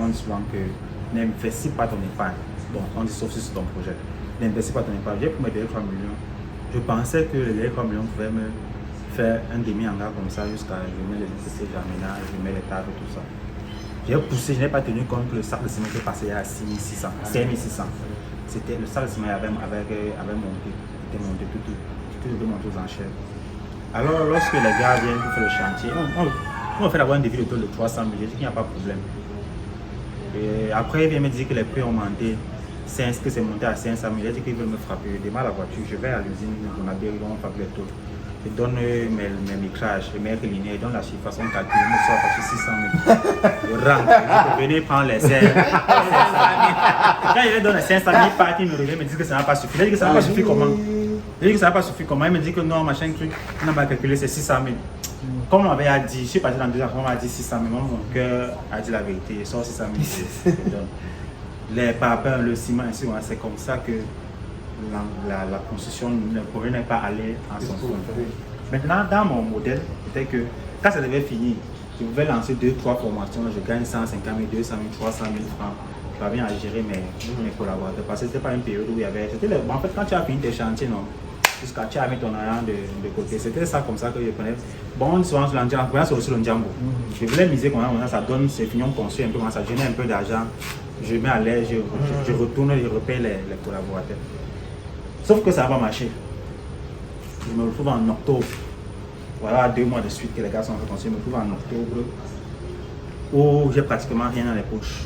on dit souvent que n'investis pas ton épargne. Bon, on dit sauf si c'est ton projet. N'investis pas ton épargne. J'ai pour mes derniers 3 millions. Je pensais que les derniers 3 millions pouvaient me faire un demi-hangar comme ça jusqu'à je mets les nécessités j'aménage, je mets les tables et tout ça. J'ai poussé, je n'ai pas tenu compte que le sac de ciment était passé à 5600. C'était le sac de ciment avait monté. Il était monté tout monté aux enchères. Alors lorsque les gars viennent pour faire le chantier, on fait d'abord un devis autour de 300 000. J'ai dit qu'il n'y a pas de problème. Et après, il vient me dire que les prix ont monté. Que c'est monté à 500 000. J'ai dit qu'ils veulent me frapper. Je démarre la voiture, je vais à l'usine, on a bien frappé les taux. Je donne mes micrages, je mets les lignes, je donne la chiffre, façon calcul, je me sors à 600 000. Je rentre, je venir prendre les ailes. Quand je lui donne les 500 000 parties, il me revient, il me dit que ça n'a pas suffi. Il dit que ça n'a pas suffi comment? Il dit que ça n'a pas suffi comment? Il me dit que non, machin truc, on n'a pas calculé, c'est 600 000. Comme on m'avait dit, je suis passé dans 2 ans, on m'a dit 600 000, mon cœur a dit la vérité, il sort 600 000. Les parapets, le ciment, c'est comme ça que la construction, le projet n'est pas allé en son cours. Maintenant, dans mon modèle, c'était que quand ça devait finir, je pouvais lancer 2-3 formations, je gagne 150 000, 200 000, 300 000 francs. Je parviens à gérer mes collaborateurs parce que ce n'était pas une période où il y avait. En fait, quand tu as fini tes chantiers, non, jusqu'à tu as mis ton argent de côté, c'était ça comme ça que je prenais. Bon, souvent, c'est aussi le Django. Je voulais miser comme ça, ça donne, c'est fini, on construit un peu, ça génère un peu d'argent. Je mets à l'aise, je retourne et je repaye les collaborateurs. Sauf que ça n'a pas marché. Je me retrouve en octobre. Voilà 2 mois de suite que les gars sont reconstruits. Je me retrouve en octobre où j'ai pratiquement rien dans les poches.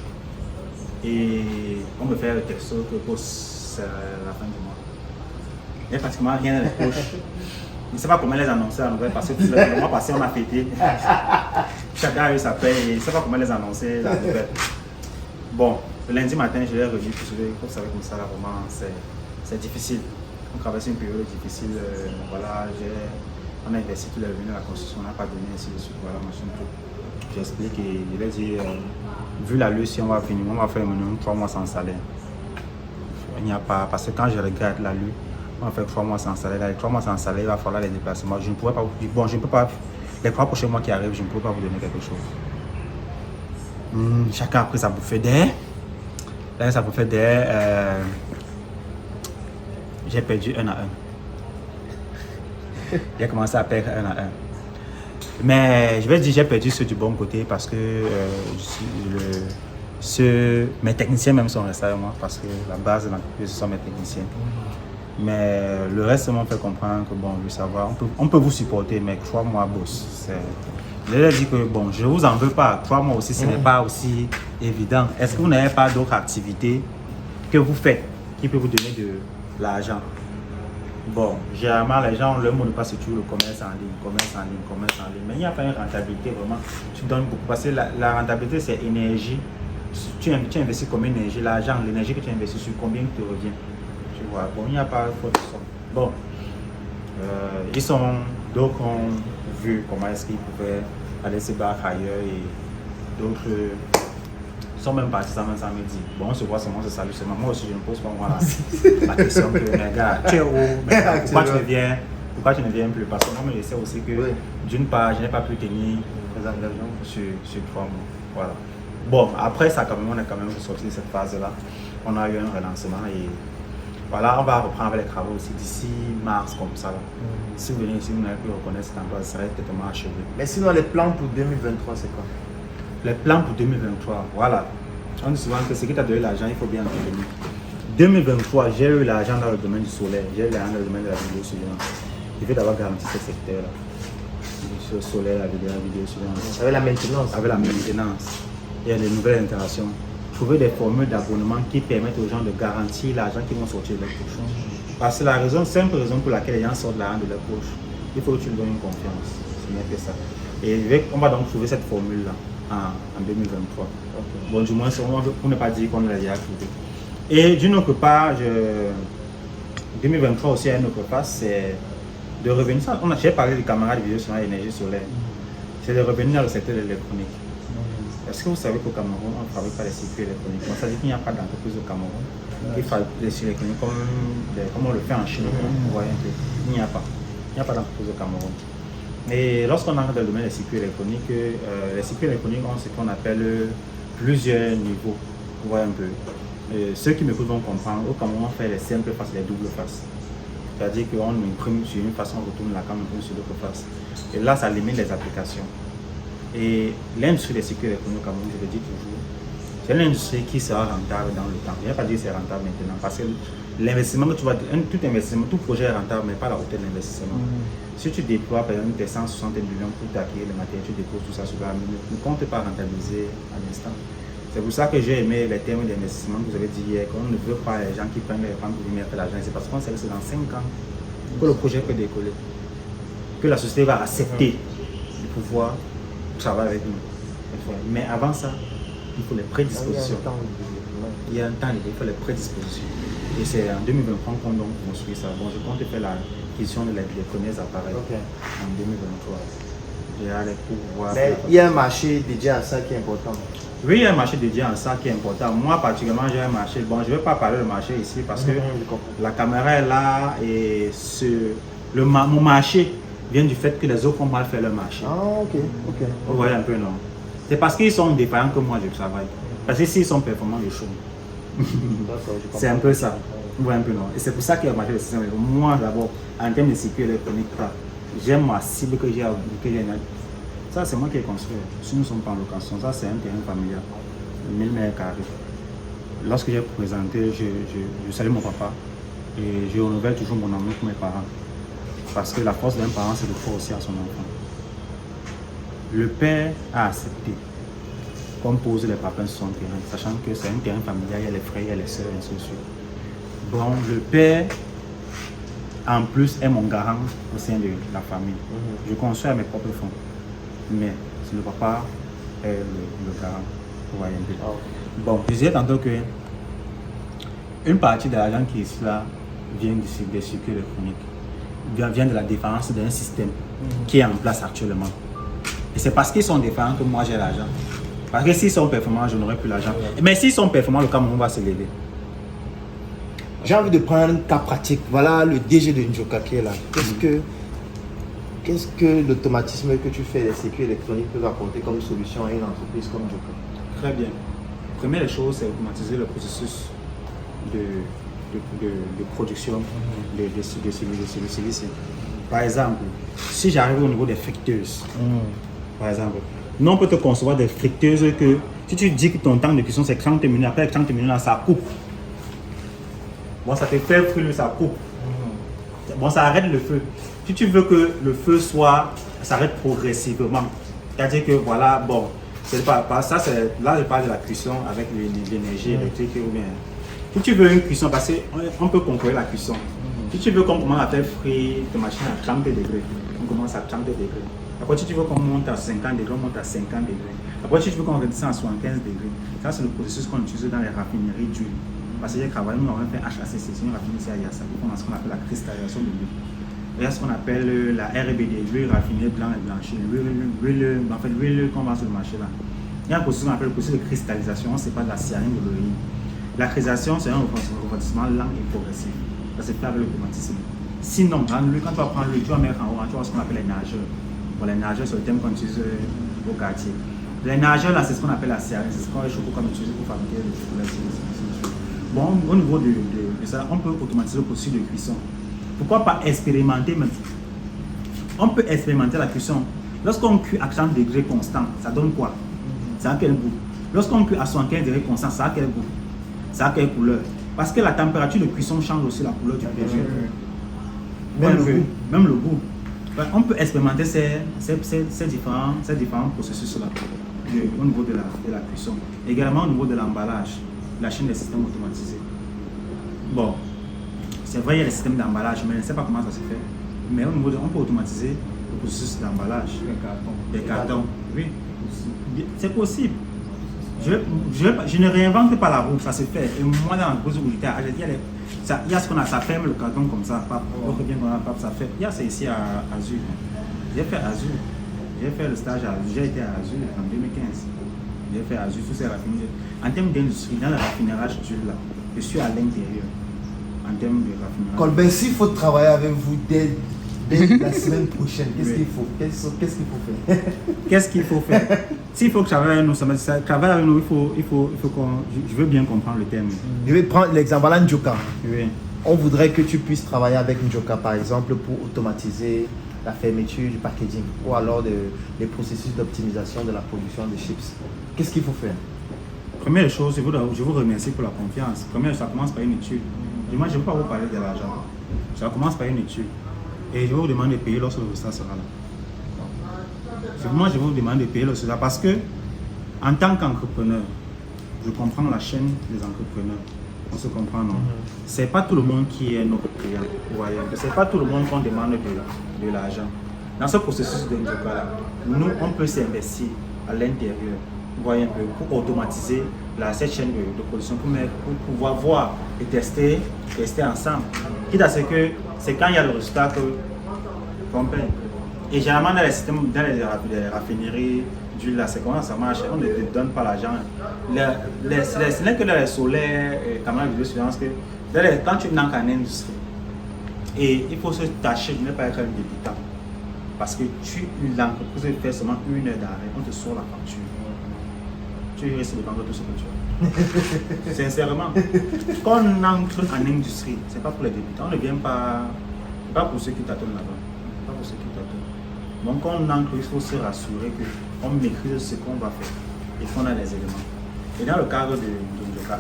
Et on me fait le texto que c'est la fin du mois. J'ai pratiquement rien dans les poches. Je ne sais pas comment les annoncer à la nouvelle parce que le mois passé on a fêté. Chacun a eu sa paye et je ne sais pas comment les annoncer la nouvelle. Bon, le lundi matin, je l'ai revu, puis vous savez comme ça, là, vraiment, c'est difficile. On traverse une période difficile, voilà, on a investi tous les revenus à la construction, on n'a pas donné ainsi de suite, voilà, machin tout. J'explique et je lui ai dit, vu la lue, si on va finir, on va faire minimum 3 mois sans salaire. Il n'y a pas, parce que quand je regarde la lue, on va faire 3 mois sans salaire, les 3 mois sans salaire, il va falloir les déplacements. Je ne pourrais pas vous dire, bon, je ne peux pas, les 3 prochains mois qui arrivent, je ne peux pas vous donner quelque chose. Chacun a pris sa bouffée d'air. Là, sa bouffée d'air, j'ai perdu 1 à 1. J'ai commencé à perdre 1 à 1. Mais je vais dire j'ai perdu ceux du bon côté parce que mes techniciens même sont restés avec moi parce que la base de l'entreprise, ce sont mes techniciens. Mais le reste m'ont fait comprendre que bon, je veux savoir, on peut vous supporter, mais 3 mois boss. Je leur ai dit que bon, je ne vous en veux pas. 3 mois aussi, ce n'est pas aussi évident. Est-ce que vous n'avez pas d'autres activités que vous faites qui peuvent vous donner de l'argent? Bon, généralement, les gens, leur mot ne passe sur le commerce en ligne. Mais il n'y a pas une rentabilité vraiment. Tu donnes beaucoup. Parce que la rentabilité, c'est énergie. Tu investis comme énergie, l'argent, l'énergie que tu investis sur combien te revient. Tu vois, bon, il n'y a pas trop de somme. Bon, d'autres ont vu comment est-ce qu'ils pouvaient aller se battre ailleurs et d'autres sont même partis sans me dire bon, on se voit seulement, on se salue seulement. Moi aussi, je ne pose pas moi la question que mais gars, tu es où? Pourquoi tu ne viens plus? Parce que moi, je sais aussi que d'une part, je n'ai pas pu tenir les engagements sur 3 mois. Voilà. Bon, après ça, on est quand même sorti de cette phase-là. On a eu un relancement et voilà, on va reprendre avec les travaux aussi d'ici mars comme ça. Si vous venez ici, vous n'avez plus reconnaître cet endroit, ça serait totalement achevé. Mais sinon, les plans pour 2023, c'est quoi? Les plans pour 2023, voilà. On dit souvent que ce qui t'a donné l'argent, il faut bien entretenir. 2023, j'ai eu l'argent dans le domaine du solaire, j'ai eu l'argent dans le domaine de la vidéosurveillance. Je vais d'abord garantir ce secteur-là. Le solaire, la vidéosurveillance. Avec la maintenance. Avec la maintenance. Il y a des nouvelles interactions. Trouver des formules d'abonnement qui permettent aux gens de garantir l'argent qu'ils vont sortir de leur poche. Parce que la simple raison pour laquelle les gens sortent l'argent de leur poche, il faut que tu leur donnes une confiance. Ce n'est que ça. Et on va donc trouver cette formule-là. en 2023. Ok. Bon, du moins, pour ne pas dire qu'on l'a déjà activé. Et d'une autre part, 2023 aussi, à une autre phase, c'est de revenir. J'ai parlé des camarades de vidéo sur l'énergie solaire. C'est de revenir dans le secteur de l'électronique. Est-ce que vous savez qu'au Cameroun, on ne fabrique pas les circuits électroniques? Ça veut dire qu'il n'y a pas d'entreprise au Cameroun qui fabrique les circuits électroniques comme on le fait en Chine. Vous voyez un peu. Il n'y a pas. Il n'y a pas d'entreprise au Cameroun. Et lorsqu'on entre dans le domaine des circuits électroniques ont ce qu'on appelle plusieurs niveaux. Vous voyez un peu. Ceux qui me vont comprendre, au Cameroun, on fait les simples faces, les doubles faces. C'est-à-dire qu'on imprime sur une face, on retourne la cam, on imprime sur l'autre face. Et là, ça limite les applications. Et l'industrie des circuits électroniques au Cameroun, je le dis toujours, c'est l'industrie qui sera rentable dans le temps. Je ne vais pas dire que c'est rentable maintenant, parce que l'investissement que tu vas tout projet est rentable, mais pas la hauteur de l'investissement. Si tu déploies par exemple tes 160 millions pour t'acquérir le matériel, tu déposes tout ça sur la mine, ne compte pas rentabiliser à l'instant. C'est pour ça que j'ai aimé les termes d'investissement que vous avez dit hier, qu'on ne veut pas les gens qui prennent les banques pour venir faire l'argent. C'est parce qu'on sait que c'est dans 5 ans que le projet peut décoller, que la société va accepter de pouvoir travailler avec nous. Mais avant ça, il faut les prédispositions. Il y a un temps, il faut les prédispositions. Et c'est en 2023 qu'on donc construit ça. Bon, je compte faire l'acquisition des premiers appareils en 2023. Mais il y a un marché dédié à ça qui est important. Oui, il y a un marché dédié à ça qui est important. Moi, particulièrement, j'ai un marché. Bon, je ne vais pas parler de marché ici parce que la caméra est là et mon marché vient du fait que les autres ont mal fait leur marché. Ah, ok. Vous voyez un peu, non? C'est parce qu'ils sont défaillants que moi je travaille. Parce que s'ils sont performants, je chôme. C'est un peu ça. Vous voyez un peu, non? Et c'est pour ça qu'il y a le marché de système. Moi, d'abord, en termes de circuit électronique, j'aime ma cible que j'ai. Ça, c'est moi qui ai construit. Si nous ne sommes pas en location, ça, c'est un terrain familial. 1000 mètres carrés. Lorsque j'ai présenté, je salue mon papa et je renouvelle toujours mon amour pour mes parents. Parce que la force d'un parent, c'est de croire aussi à son enfant. Le père a accepté qu'on pose les papins sur son terrain, sachant que c'est un terrain familial, il y a les frères, il y a les soeurs, et ainsi de suite. Bon, le père, en plus, est mon garant au sein de la famille. Je construis à mes propres fonds, mais c'est le papa est le garant. Vous voyez un peu. Bon, je disais tantôt que une partie de l'argent qui est ici là vient des circuits électroniques, vient de la défense d'un système qui est en place actuellement. Et c'est parce qu'ils sont défaillants que moi j'ai l'argent. Parce que s'ils sont performants, je n'aurai plus l'argent. Mais s'ils sont performants, le Cameroun va se lever. J'ai envie de prendre un cas pratique. Voilà le DG de Njoka qui est là. Qu'est-ce que l'automatisme que tu fais des circuits électroniques peut apporter comme solution à une entreprise comme Njoka? Très bien. Première des choses, c'est automatiser le processus de production de silice. Par exemple, si j'arrive au niveau des fricteuses, par exemple, nous on peut te concevoir des fricteuses que si tu dis que ton temps de cuisson c'est 30 minutes, après 30 minutes là, ça coupe. Bon, ça te fait frire, ça coupe. Bon, ça arrête le feu. Si tu veux que le feu s'arrête progressivement, c'est-à-dire que voilà, bon, c'est pas ça, c'est là je parle de la cuisson avec l'énergie électrique ou bien. Si tu veux une cuisson, parce qu'on peut contrôler la cuisson. Si tu veux qu'on commence à faire frire ta machine à 30 degrés, on commence à 30 degrés. Après, si tu veux qu'on monte à 50 degrés, on monte à 50 degrés. Après, si tu veux qu'on redescende à 75 degrés, ça c'est le processus qu'on utilise dans les raffineries d'huile. Parce que j'ai travaillé, nous avons fait HACC, c'est une raffinerie à Yassa, pour ce qu'on appelle la cristallisation de l'huile. Il y a ce qu'on appelle la RBD, l'huile raffinée blanc et blanchie, l'huile qu'on vend sur le marché là. Il y a un processus qu'on appelle le processus de cristallisation, c'est pas de la cyanine ou de l'héroïne. La cristallisation, c'est un refroidissement lent et progressif. Ça se fait avec l'automatisme. Sinon, quand tu vas prendre l'huile, tu vas mettre en haut, tu vois ce qu'on appelle les nageurs. Bon, les nageurs, c'est le thème qu'on utilise au quartier. Les nageurs, là, c'est ce qu'on appelle la cyanine, c'est ce qu'on utilise pour fabriquer le chocolat. Bon, au niveau de ça, on peut automatiser le processus de cuisson. Pourquoi pas expérimenter maintenant? On peut expérimenter la cuisson. Lorsqu'on cuit à 30 degrés constant, ça donne quoi? Ça a quel goût? Lorsqu'on cuit à 75 degrés constant, ça a quel goût? Ça a quelle couleur? Parce que la température de cuisson change aussi la couleur du produit. Même le goût. On peut expérimenter ces différents processus-là au niveau de la cuisson. Également au niveau de l'emballage, la chaîne des systèmes automatisés. Bon, c'est vrai, il y a des systèmes d'emballage, mais je ne sais pas comment ça se fait. Mais au niveau on peut automatiser le processus d'emballage. Des cartons. Oui. C'est possible. Je ne réinvente pas la roue, ça se fait. Et moi, dans l'entreprise où j'étais, il y a ce qu'on a, ça ferme le carton comme ça, ça fait. Il y a ça ici à Azur. J'ai fait Azur. J'ai fait le stage à Azur. J'ai été à Azur en 2015. J'ai fait Azur sous ces raffineries. En termes d'industrie, dans le raffinage d'huile là, je suis à l'intérieur. En termes de raffinage. Colbert, s'il faut travailler avec vous dès la semaine prochaine, qu'est-ce qu'il faut? Qu'est-ce qu'il faut faire? Qu'est-ce qu'il faut faire? S'il faut que travailler avec nous, je veux bien comprendre le terme. Je vais prendre l'exemple, voilà Njoka. Oui. On voudrait que tu puisses travailler avec Njoka, par exemple, pour automatiser la fermeture du packaging ou alors les processus d'optimisation de la production de chips. Qu'est-ce qu'il faut faire? Première chose, je vous remercie pour la confiance. Première, ça commence par une étude. Et moi, je ne veux pas vous parler de l'argent. Ça commence par une étude. Et je vais vous demander de payer lorsque le résultat sera là. Moi, je vais vous demander de payer le résultat parce que, en tant qu'entrepreneur, je comprends la chaîne des entrepreneurs. On se comprend, non? Ce n'est pas tout le monde qui est notre client. Ce n'est pas tout le monde qu'on demande de l'argent. Dans ce processus de Njoka, nous, on peut s'investir à l'intérieur. Voyez un peu, pour automatiser cette chaîne de production, pour pouvoir voir et tester ensemble. Quitte à ce que c'est quand il y a le résultat qu'on paye. Et généralement dans les systèmes, dans les raffineries d'huile, là, c'est comment ça marche, on ne te donne pas l'argent. Ce n'est que dans les solaires, caméras de vidéosurveillance, que quand tu n'entres en industrie, et il faut se tâcher de ne pas être un débutant. Parce que l'entreprise fait seulement 1 heure d'arrêt, on te sort la facture. Tu risques de vendre tout ce que tu as. Sincèrement, quand on entre en industrie, ce n'est pas pour les débutants, on ne vient pas, pas pour ceux qui t'attendent là-bas. Pas pour ceux qui t'attendent. Donc quand on entre, il faut se rassurer qu'on maîtrise ce qu'on va faire et qu'on a les éléments. Et dans le cadre de Njoka,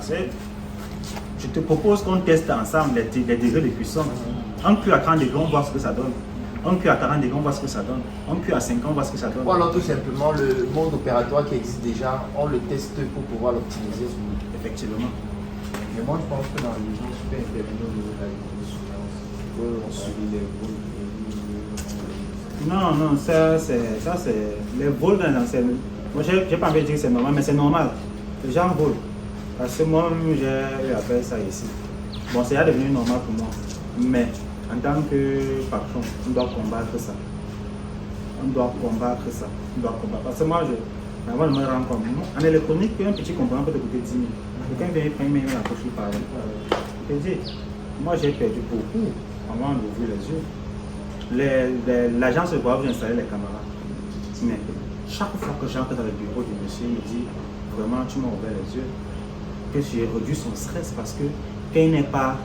je te propose qu'on teste ensemble les degrés de puissance. Un cul à 30 degrés, on voit ce que ça donne. Un cul à 40 degrés, on voit ce que ça donne. Un cul à 50, on voit ce que ça donne. Ou alors tout simplement le monde opératoire qui existe déjà, on le teste pour pouvoir l'optimiser. Effectivement. Mais moi, je pense que dans les gens, je peux intervenir au niveau de la vidéosurveillance. On suit les vols. Non, ça c'est. Les vols dans l'enseigne. Moi, j'ai pas envie de dire que c'est normal, mais c'est normal. Les gens volent. Parce que moi-même, j'ai appelé ça ici. Bon, c'est devenu normal pour moi. Mais en tant que patron, on doit combattre ça. On doit combattre ça. Parce que moi, je me rends compte. En électronique, un petit component peut te coûter 10 000. Quelqu'un vient prendre la poche par exemple. Je te dis, moi j'ai perdu beaucoup avant d'ouvrir les yeux. L'agence va vous installer les caméras. Mais chaque fois que j'entre dans le bureau du monsieur, il me dit vraiment, tu m'as ouvert les yeux. Que j'ai réduit son stress parce que quand il n'est pas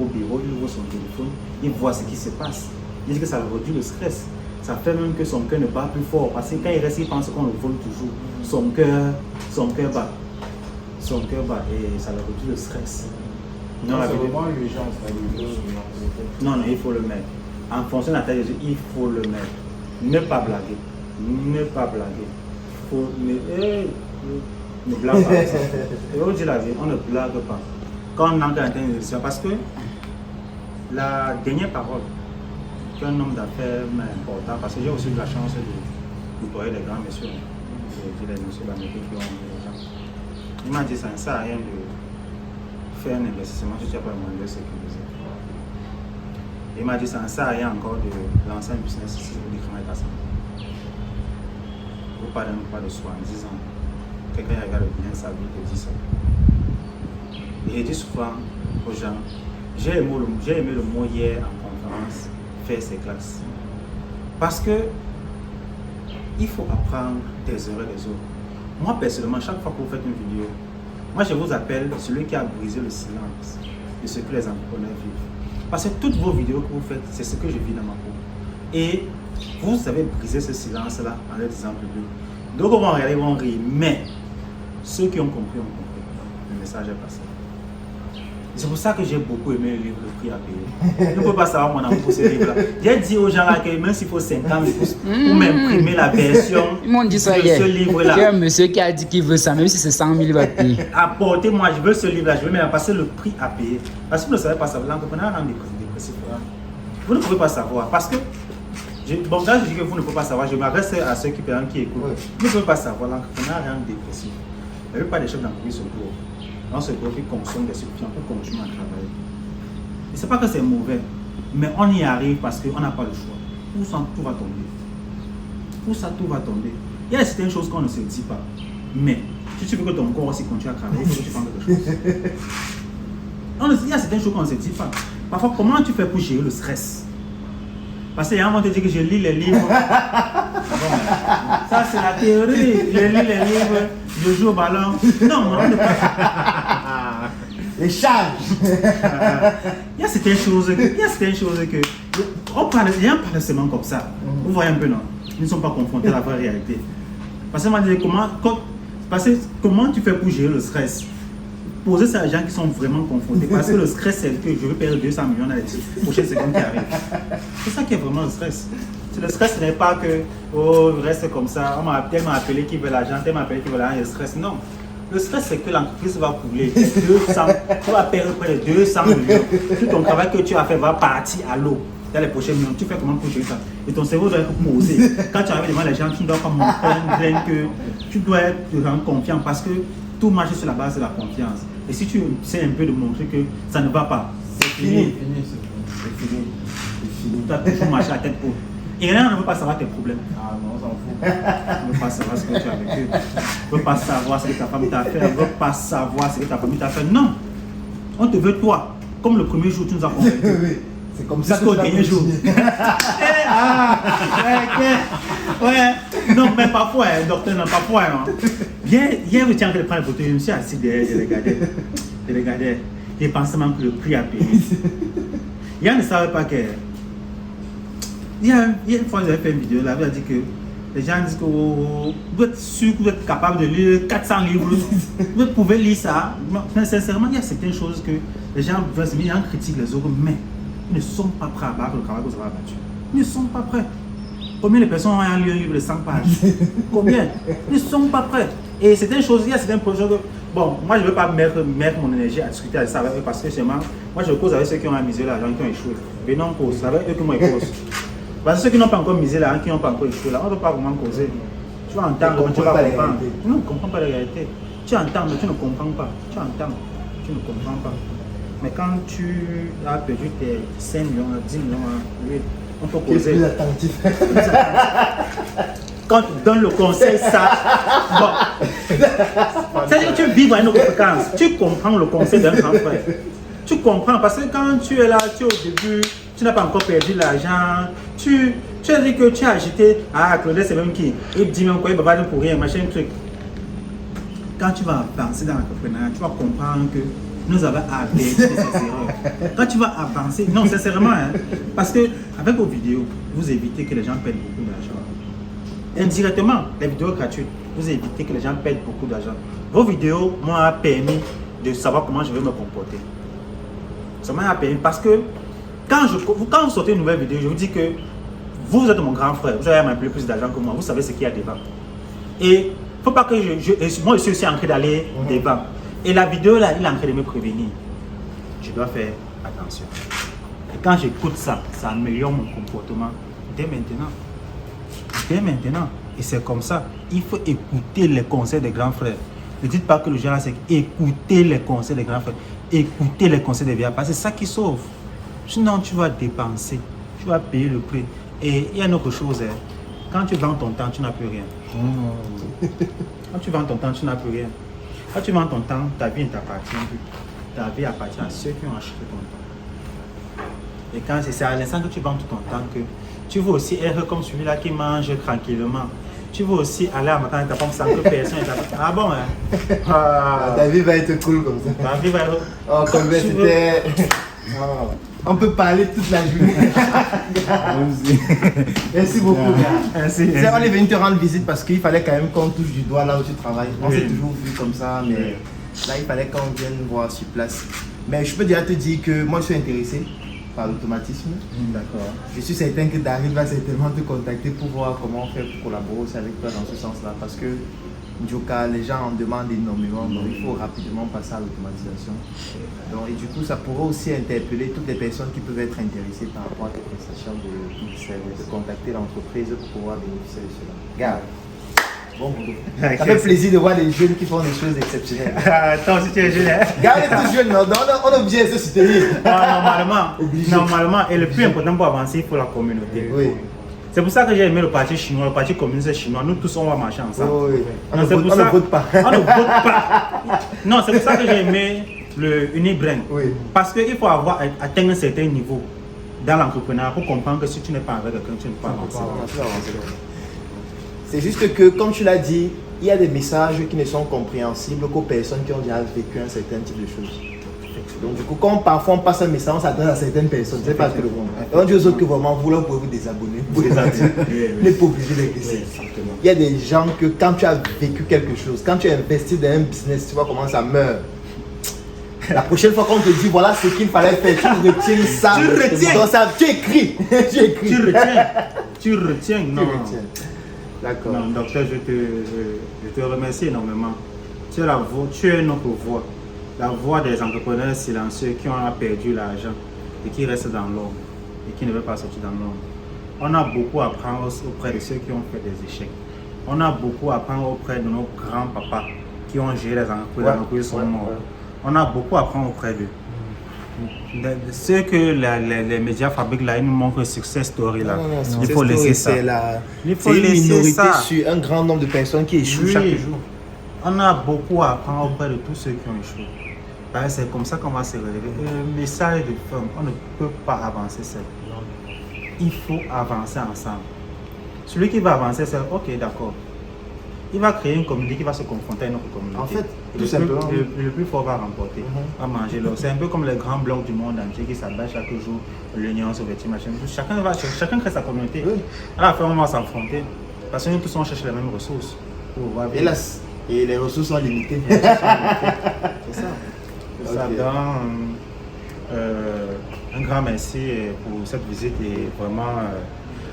au bureau, il ouvre son téléphone, il voit ce qui se passe. Il dit que ça réduit le stress. Ça fait même que son cœur ne bat plus fort parce que quand il reste, il pense qu'on le vole toujours. Son cœur bat. Son cœur bat et ça réduit le stress. Non, c'est vraiment l'urgence. Non, il faut le mettre. En fonction de la taille des yeux, il faut le mettre. Ne pas blaguer. Ne pas blaguer. Faut ne blague pas. Et on dit la vie, on ne blague pas. Quand on entre dans une émission, parce que la dernière parole qu'un homme d'affaires m'a important, parce que j'ai aussi eu la chance de côtoyer les grands messieurs, les messieurs d'Amérique qui ont des gens. Il m'a dit ça ne sert à rien de faire un investissement si tu n'as pas le moyen de sécuriser. Il m'a dit ça ne sert à rien encore de lancer un business si vous dites comment il ça. Vous parlez pas de soi en disant quelqu'un regarde bien sa vie et dit ça. Et je dis souvent aux gens, j'ai aimé le mot hier en conférence, faire ses classes. Parce que il faut apprendre des erreurs des autres. Moi personnellement, chaque fois que vous faites une vidéo, moi je vous appelle celui qui a brisé le silence de ce que les entrepreneurs vivent. Parce que toutes vos vidéos que vous faites, c'est ce que je vis dans ma peau. Et vous avez brisé ce silence-là en leur disant public. Donc on va regarder, ils vont rire. Mais ceux qui ont compris ont compris. Le message est passé. C'est pour ça que j'ai beaucoup aimé le livre Le Prix à payer. Je ne peux pas savoir mon amour pour ce livre-là. J'ai dit aux gens là que même s'il faut 50 000 pour m'imprimer la version Ils m'ont dit ça de ce livre-là. Il y a un monsieur qui a dit qu'il veut ça, même si c'est 100 000, il va payer. Apportez-moi, je veux ce livre-là, je veux même passer le prix à payer. Parce que vous ne savez pas savoir, l'entrepreneur rend dépressif. Vous ne pouvez pas savoir. Parce que Bon, là, je dis que vous ne pouvez pas savoir. Je m'adresse à ceux qui écoutent. Ouais. Vous ne pouvez pas savoir. L'entrepreneur a rien de dépressif. Il n'y a pas des chefs d'entreprise sur le groupe. Dans ce groupe, ils consomment des stupéfiants pour continuer à travailler. Et ce n'est pas que c'est mauvais, mais on y arrive parce qu'on n'a pas le choix. Pour ça, tout va tomber. Pour ça, tout va tomber. Il y a certaines choses qu'on ne se dit pas. Mais si tu veux que ton corps aussi continue à travailler, il faut que tu fasses quelque chose. Il y a certaines choses qu'on ne se dit pas. Parfois, comment tu fais pour gérer le stress? Parce qu'il y a un moment, tu dis que je lis les livres. Bon, ça, c'est la théorie. Je lis les livres, je joue au ballon. Non, on ne peut pas. Les charges. Il y a certaines choses que. Les gens parlent seulement comme ça. Vous voyez un peu, non? Ils ne sont pas confrontés à la vraie réalité. Parce que moi, je dis, comment tu fais pour gérer le stress? Poser ça à des gens qui sont vraiment confrontés. Parce que le stress, c'est que je veux perdre 200 millions dans les prochaines secondes qui arrivent. C'est ça qui est vraiment le stress. Le stress, ce n'est pas que, oh, je reste comme ça, tel m'a appelé qui veut l'argent, tel m'a appelé qui veut l'argent, il y a le stress. Non. Le stress, c'est que l'entreprise va couler. Tu vas perdre près de 200 millions. Tout ton travail que tu as fait va partir à l'eau. Dans les prochains millions, tu fais comment pour gérer ça? Et ton cerveau doit être posé. Quand tu arrives devant les gens, tu ne dois pas montrer que tu dois te rendre confiant parce que tout marche sur la base de la confiance. Et si tu sais un peu de montrer que ça ne va pas, c'est fini. C'est fini. Tu as toujours marché à tête haute. Et rien ne veut pas savoir tes problèmes. Ah non, on s'en fout. On ne veut pas savoir ce que tu as vécu. On ne veut pas savoir ce que ta famille t'a fait. On ne veut pas savoir ce que ta famille t'a fait. Non. On te veut toi. Comme le premier jour, tu nous as convaincu. C'est comme ça jusqu'au dernier jour. Ouais. Non, mais parfois, docteur, non, parfois, non. Hier, je tiens à prendre la photo, je me suis assis derrière, je regardais. Je pensais même que le prix à payer. Hier, ne savait pas que. Il y a une fois, j'avais fait une vidéo, là, il a dit que les gens disent que vous êtes sûr que vous êtes capable de lire 400 livres, vous pouvez lire ça. Mais sincèrement, il y a certaines choses que les gens veulent se mettre en critique les autres, mais ils ne sont pas prêts à battre le travail que vous avez abattu. Ils ne sont pas prêts. Combien de personnes ont lu un livre de 100 pages? Combien? Ils ne sont pas prêts. Et certaines choses, il y a certains projets que, bon, moi je ne veux pas mettre mon énergie à discuter avec ça avec eux parce que c'est moi je cause avec ceux qui ont amusé l'argent, qui ont échoué. Mais non, cause avec eux que moi je cause. Parce que ceux qui n'ont pas encore misé l'argent, qui n'ont pas encore échoué, là, on ne peut pas vraiment causer. Tu vas entendre, mais tu vas comprendre. Non, on ne comprend pas la réalité. Tu entends, mais tu ne comprends pas. Tu entends, tu ne comprends pas. Mais quand tu as perdu tes 5 millions, 10 millions, on peut causer. Plus attentif. Quand tu donnes le conseil, ça. Bon. C'est-à-dire que tu vis dans une autre fréquence. Tu comprends le conseil d'un grand frère. Tu comprends parce que quand tu es là, tu es au début, tu n'as pas encore perdu l'argent. Tu as dit que tu as acheté. Ah, Claude, c'est même qui? Il dit même quoi, il va pas pour rien, machin, truc. Quand tu vas avancer dans l'entrepreneuriat, tu vas comprendre que nous avons averti ces erreurs. Quand tu vas avancer, non, sincèrement, hein, parce que avec vos vidéos, vous évitez que les gens perdent beaucoup d'argent. Indirectement, les vidéos gratuites, vous évitez que les gens perdent beaucoup d'argent. Vos vidéos m'ont permis de savoir comment je vais me comporter. Ça m'a permis parce que quand vous sortez une nouvelle vidéo, je vous dis que vous êtes mon grand frère, vous allez m'appeler plus d'argent que moi, vous savez ce qu'il y a devant. Et il ne faut pas que moi je suis aussi en train d'aller devant. Et la vidéo là, il est en train de me prévenir. Je dois faire attention. Et quand j'écoute ça, ça améliore mon comportement dès maintenant. Dès maintenant. Et c'est comme ça. Il faut écouter les conseils des grands frères. Ne dites pas que le genre c'est écouter les conseils des grands frères. Écouter les conseils des vieux. Parce que c'est ça qui sauve. Sinon, tu vas dépenser. Tu vas payer le prix. Et il y a une autre chose. Hein. Quand tu vends ton temps, tu n'as plus rien. Quand tu vends ton temps, tu n'as plus rien. Quand tu vends ton temps, ta vie ne t'appartient plus. Ta vie appartient à ceux qui ont acheté ton temps. Et quand c'est à l'instant que tu vends tout ton temps que tu veux aussi être comme celui-là qui mange tranquillement. Tu veux aussi aller à matin avec ta femme sans que personne ne t'appelle. Ah bon, hein? Ta vie va être cool comme ça. Ta vie va être... Oh, comme c'était... On peut parler toute la journée. Merci beaucoup. Merci. On est venu te rendre visite parce qu'il fallait quand même qu'on touche du doigt là où tu travailles. On s'est toujours vu comme ça, mais là il fallait qu'on vienne voir sur place. Mais je peux déjà te dire que moi je suis intéressé par l'automatisme. D'accord. Je suis certain que Daryl va certainement te contacter pour voir comment faire pour collaborer aussi avec toi dans ce sens-là. Parce que Njoka, les gens en demandent énormément, donc il faut rapidement passer à l'automatisation. Et du coup, ça pourrait aussi interpeller toutes les personnes qui peuvent être intéressées par rapport à tes prestations de contacter l'entreprise pour pouvoir bénéficier de cela. Regarde. Bon boulot. Ça fait plaisir de voir des jeunes qui font des choses exceptionnelles. Attends, si tu es jeune, hein? Regarde les tous jeunes, on est obligé de se soutenir. Normalement, et le plus important pour avancer, il faut la communauté. Oui. C'est pour ça que j'ai aimé le parti chinois, le parti communiste chinois. Nous tous, on va marcher ensemble. Oui. On ne vote pas. On ne vote pas. Non, c'est pour ça que j'ai aimé le Unibrain. Oui. Parce qu'il faut avoir atteint un certain niveau dans l'entrepreneuriat pour comprendre que si tu n'es pas avec quelqu'un, tu ne peux pas avancer. C'est juste que, comme tu l'as dit, il y a des messages qui ne sont compréhensibles qu'aux personnes qui ont déjà vécu un certain type de choses. Donc du coup, comme parfois on passe un message, on s'adresse à certaines personnes, c'est pas tout le monde. Et on dit aux autres que vraiment, vous pouvez vous désabonner, vous les activer, vous n'êtes pas obligé de laisser. Il y a des gens que quand tu as vécu quelque chose, quand tu as investi dans un business, tu vois comment ça meurt. La prochaine fois qu'on te dit voilà ce qu'il fallait faire, tu retiens ça. Tu retiens. Donc ça, tu écris. Tu retiens. Non. D'accord. Non, docteur, je te remercie énormément. Tu es notre voix. La voix des entrepreneurs silencieux qui ont perdu l'argent et qui restent dans l'ombre et qui ne veulent pas sortir dans l'ombre. On a beaucoup à apprendre auprès de ceux qui ont fait des échecs. On a beaucoup à apprendre auprès de nos grands-papas qui ont géré les entreprises sont morts. On a beaucoup à apprendre auprès d'eux. Ce que les médias fabriquent là, ils nous montrent un success story là. Il faut laisser ça. Il faut laisser ça. Sur un grand nombre de personnes qui échouent chaque jour. On a beaucoup à apprendre auprès de tous ceux qui ont échoué. C'est comme ça qu'on va se relever. Le message de femme, on ne peut pas avancer seul. Il faut avancer ensemble. Celui qui va avancer seul, ok, d'accord. Il va créer une communauté qui va se confronter à une autre communauté. En fait, tout simplement. Le plus fort va remporter, va manger l'or. C'est un peu comme les grands blocs du monde entier qui s'abattent chaque jour, l'Union soviétique, machin. Chacun crée sa communauté. Oui. À la fin, on va s'affronter. Parce que nous tous, on cherche les mêmes ressources. Et les ressources sont limitées. C'est ça. Okay. Donc, un grand merci pour cette visite et vraiment.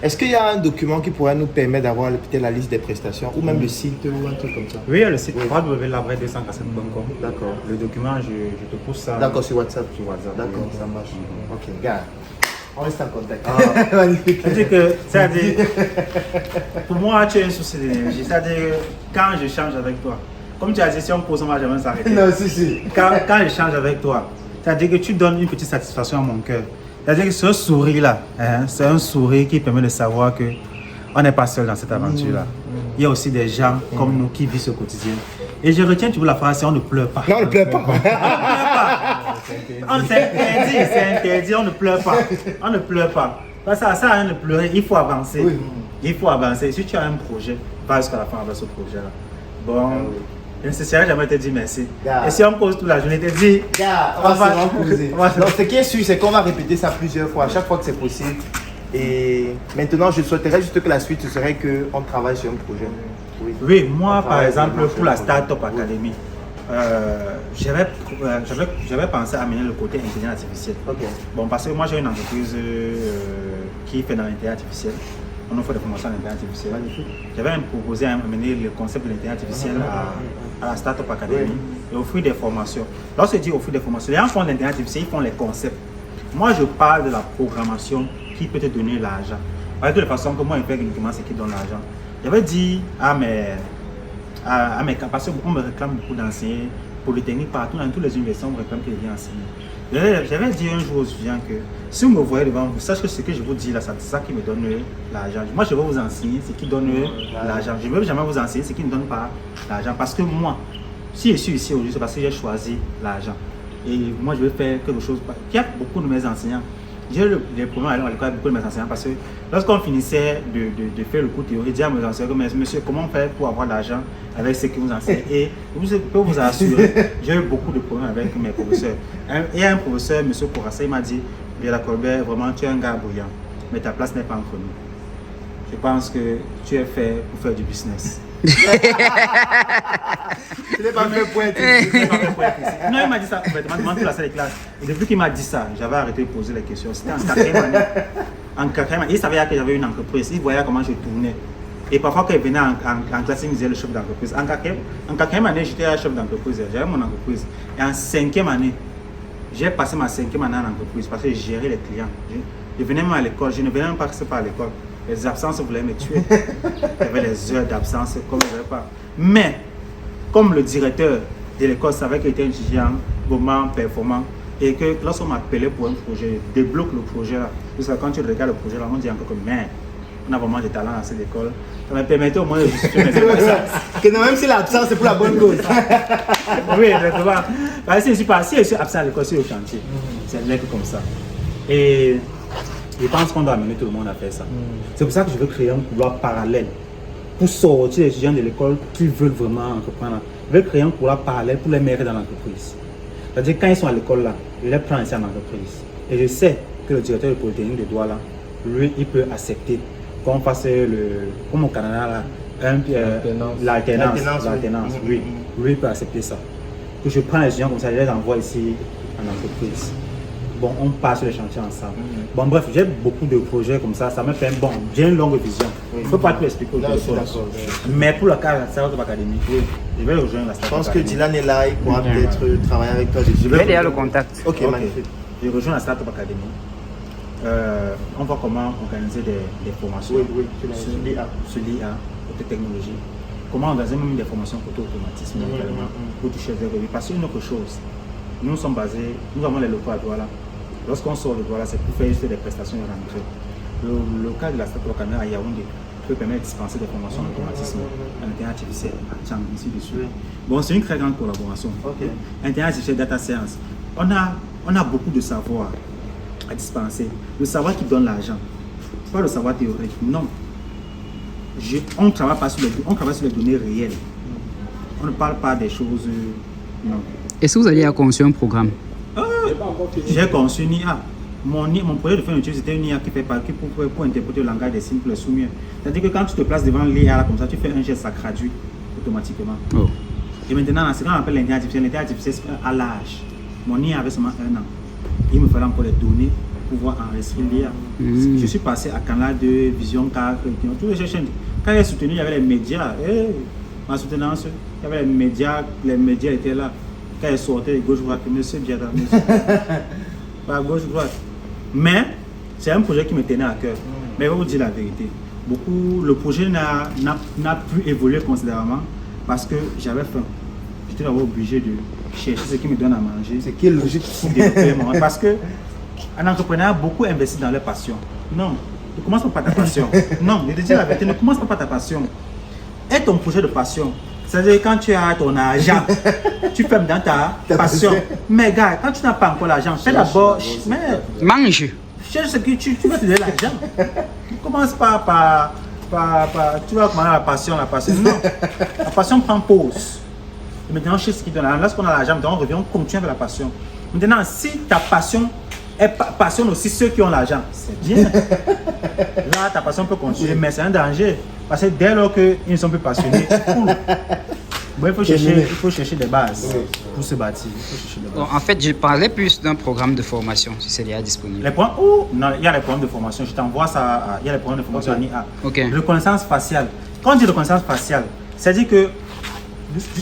Est-ce qu'il y a un document qui pourrait nous permettre d'avoir peut-être la liste des prestations ou même le site ou un truc comme ça? Oui, le site www.lavraie247.com. D'accord. Le document, je te pousse ça. D'accord, sur WhatsApp. Sur WhatsApp. D'accord, ça marche. Ok, gars. On reste en contact. Magnifique. C'est-à-dire, pour moi, tu as un souci d'énergie. C'est-à-dire, quand je change avec toi, comme tu as dit, si on pose, on ne va jamais s'arrêter. Non, si. Quand je change avec toi, c'est-à-dire que tu donnes une petite satisfaction à mon cœur. C'est-à-dire que ce sourire-là, c'est un sourire qui permet de savoir qu'on n'est pas seul dans cette aventure-là. Il y a aussi des gens comme nous qui vivent ce quotidien. Et je retiens toujours la phrase, on ne pleure pas. Non, on ne pleure pas. C'est interdit, on ne pleure pas. On ne pleure pas. Parce que ça sert à rien de pleurer, il faut avancer. Oui. Il faut avancer. Si tu as un projet, va jusqu'à la fin avec ce projet-là. Bon, je ne sais jamais te dire merci. Et si on pose toute la journée, te dis. On va se reposer. Donc, ce qui est sûr, c'est qu'on va répéter ça plusieurs fois, à chaque fois que c'est possible. Et maintenant, je souhaiterais juste que la suite, ce serait qu'on travaille sur un projet. Oui, moi, par exemple, pour la Startup Academy, j'avais pensé à amener le côté intelligence artificielle. Okay. Bon, parce que moi, j'ai une entreprise qui fait dans l'intelligence artificielle. On offre des formations en intelligence artificielle. J'avais proposé à amener le concept de l'intelligence artificielle à la Startup Academy et offrir des formations. Lorsque je dis offrir des formations, les gens font l'intelligence artificielle, ils font les concepts. Moi, je parle de la programmation qui peut te donner l'argent. Parce que de la façon que moi, je fais uniquement ce qui donne l'argent. J'avais dit à mes parce qu'on me réclame beaucoup d'enseignants polytechniques partout, dans toutes les universités, on me réclame que je viens enseigner. J'avais dit un jour aux étudiants que si vous me voyez devant vous, sachez que ce que je vous dis là, c'est ça qui me donne l'argent. Moi, je vais vous enseigner ce qui donne l'argent. Je ne vais jamais vous enseigner ce qui ne donne pas l'argent. Parce que moi, si je suis ici aujourd'hui, c'est parce que j'ai choisi l'argent. Et moi, je vais faire quelque chose. Il y a beaucoup de mes enseignants. J'ai eu des problèmes à l'école avec beaucoup de mes enseignants parce que lorsqu'on finissait de faire le cours théorique, je disais à mes enseignants, mais monsieur, comment faire pour avoir de l'argent avec ce que vous enseignez? Et je peux vous assurer, j'ai eu beaucoup de problèmes avec mes professeurs. Et un professeur, monsieur Kourassa, il m'a dit, Biela Colbert, vraiment, tu es un gars brillant, mais ta place n'est pas entre nous. Je pense que tu es fait pour faire du business. Je n'ai pas fait point. Non, il m'a dit ça complètement toute la salle de classe. Et depuis qu'il m'a dit ça, j'avais arrêté de poser les questions. C'était en quatrième année. En quatrième année, il savait que j'avais une entreprise. Il voyait comment je tournais. Et parfois, quand il venait en classe, il me disait le chef d'entreprise. En quatrième année, j'étais chef d'entreprise. J'avais mon entreprise. Et en cinquième année, j'ai passé ma cinquième année en entreprise parce que je gérais les clients. Je venais même à l'école. Je ne venais même pas à l'école. Les absences voulaient me tuer. Il y avait les heures d'absence comme je ne savais pas. Mais, comme le directeur de l'école savait qu'il était un étudiant vraiment performant et que lorsqu'on m'appelait pour un projet, débloque le projet là. Parce que quand tu regardes le projet là, on dit encore que merde, on a vraiment des talents dans cette école. Ça me permettait au moins de justifier mes efforts. Que même si l'absence c'est pour la bonne cause. Oui, exactement. Parce que si je suis absent à l'école, c'est au chantier. C'est un comme ça. Et je pense qu'on doit amener tout le monde à faire ça. C'est pour ça que je veux créer un couloir parallèle pour sortir les étudiants de l'école qui veulent vraiment entreprendre. Je veux créer un couloir parallèle pour les mettre dans l'entreprise. C'est-à-dire quand ils sont à l'école là, je les prends ici en entreprise. Et je sais que le directeur de Polytechnique de Douala, lui, il peut accepter qu'on fasse comme au Canada là, l'alternance. Oui, lui il peut accepter ça. Que je prends les étudiants comme ça, je les envoie ici en entreprise. Bon, on passe sur les chantiers ensemble. Bon, bref, j'ai beaucoup de projets comme ça me fait bon, j'ai une longue vision. Je ne peux pas tout expliquer au téléphone. Mais pour le cas de la Startup Academy, je vais rejoindre la Startup Academy. Je pense que Dylan est là, il pourra peut-être travailler avec toi. Je vais déjà le contact. Ok, magnifique. Je rejoins la Startup Academy. On voit comment organiser des formations sur l'IA, côté technologie. Comment organiser même des formations côté automatisme pour toucher des revenus. Parce qu'une autre chose, nous sommes basés, nous avons les locaux à Douala. Lorsqu'on sort de Douala, c'est pour faire juste des prestations de rentrée. Le local de la Startup Academy à Yaoundé peut permettre de dispenser des formations en automatisme, en intelligence artificielle, à Tchang, ici dessus. Bon, c'est une très grande collaboration. Intelligence artificielle, data science. On a beaucoup de savoir à dispenser. Le savoir qui donne l'argent. Ce n'est pas le savoir théorique. Non. On travaille sur les données réelles. On ne parle pas des choses. Non. Est-ce que vous allez conçu un programme? J'ai conçu une IA. Mon projet de fin d'études, c'était une IA qui fait partie pour interpréter le langage des signes pour les soumis. C'est-à-dire que quand tu te places devant l'IA comme ça, tu fais un geste, ça traduit automatiquement. Et maintenant, c'est quand on appelle l'intelligence artificielle à l'âge. Mon IA avait seulement 1 an. Il me fallait encore les données pour pouvoir enregistrer l'IA. Je suis passé à Canal 2, Vision 4, toutes les chaînes. Quand j'ai soutenu, il y avait les médias. Ma soutenance, il y avait les médias étaient là. Quand ils sortaient gauche-droite, monsieur Biada, monsieur. Pas gauche-droite. Mais c'est un projet qui me tenait à cœur. Mais je vais vous dire la vérité. Le projet n'a plus évolué considérablement parce que j'avais faim. J'étais obligé de chercher ce qui me donne à manger. C'est qui est logique pour développer mon... Parce que un entrepreneur a beaucoup investi dans leur passion. Non, ne commence pas par ta passion. Non, je te dis la vérité, ne commence pas par ta passion. Aie ton projet de passion. C'est-à-dire quand tu as ton argent, tu fermes dans ta passion. Mais gars, quand tu n'as pas encore l'argent, fais d'abord... Mange. Cherche ce que tu vas te donner l'argent. Ne commence pas par... Tu vas commander la passion. Non, la passion prend pause. Et maintenant, cherche ce qui donne l'argent. Lorsqu'on a l'argent, on revient, on continue avec la passion. Maintenant, si ta passion passionne aussi ceux qui ont l'argent, c'est bien. Là, ta passion peut continuer, mais c'est un danger. Parce que dès lors qu'ils ne sont plus passionnés, c'est cool. Bon, il faut chercher des bases pour se bâtir. Bon, en fait, je parlais plus d'un programme de formation, si c'est déjà disponible. Les programmes, non, il y a les programmes de formation. Je t'envoie ça. Il y a les programmes de formation en IA. Reconnaissance faciale. Quand on dit reconnaissance faciale, c'est-à-dire que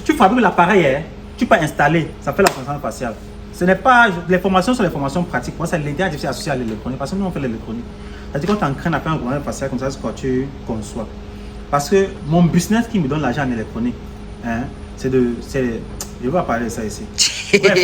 tu fabriques l'appareil, tu peux installer, ça fait la reconnaissance faciale. Ce n'est pas, les formations sont les formations pratiques. Moi, c'est l'intelligence artificielle associée à l'électronique. Parce que nous, on fait l'électronique. C'est-à-dire qu'on t'entraîne à faire un reconnaissance faciale comme ça, c'est quoi tu conçois. Parce que mon business qui me donne l'argent en électronique, je ne vais pas parler de ça ici. Bref,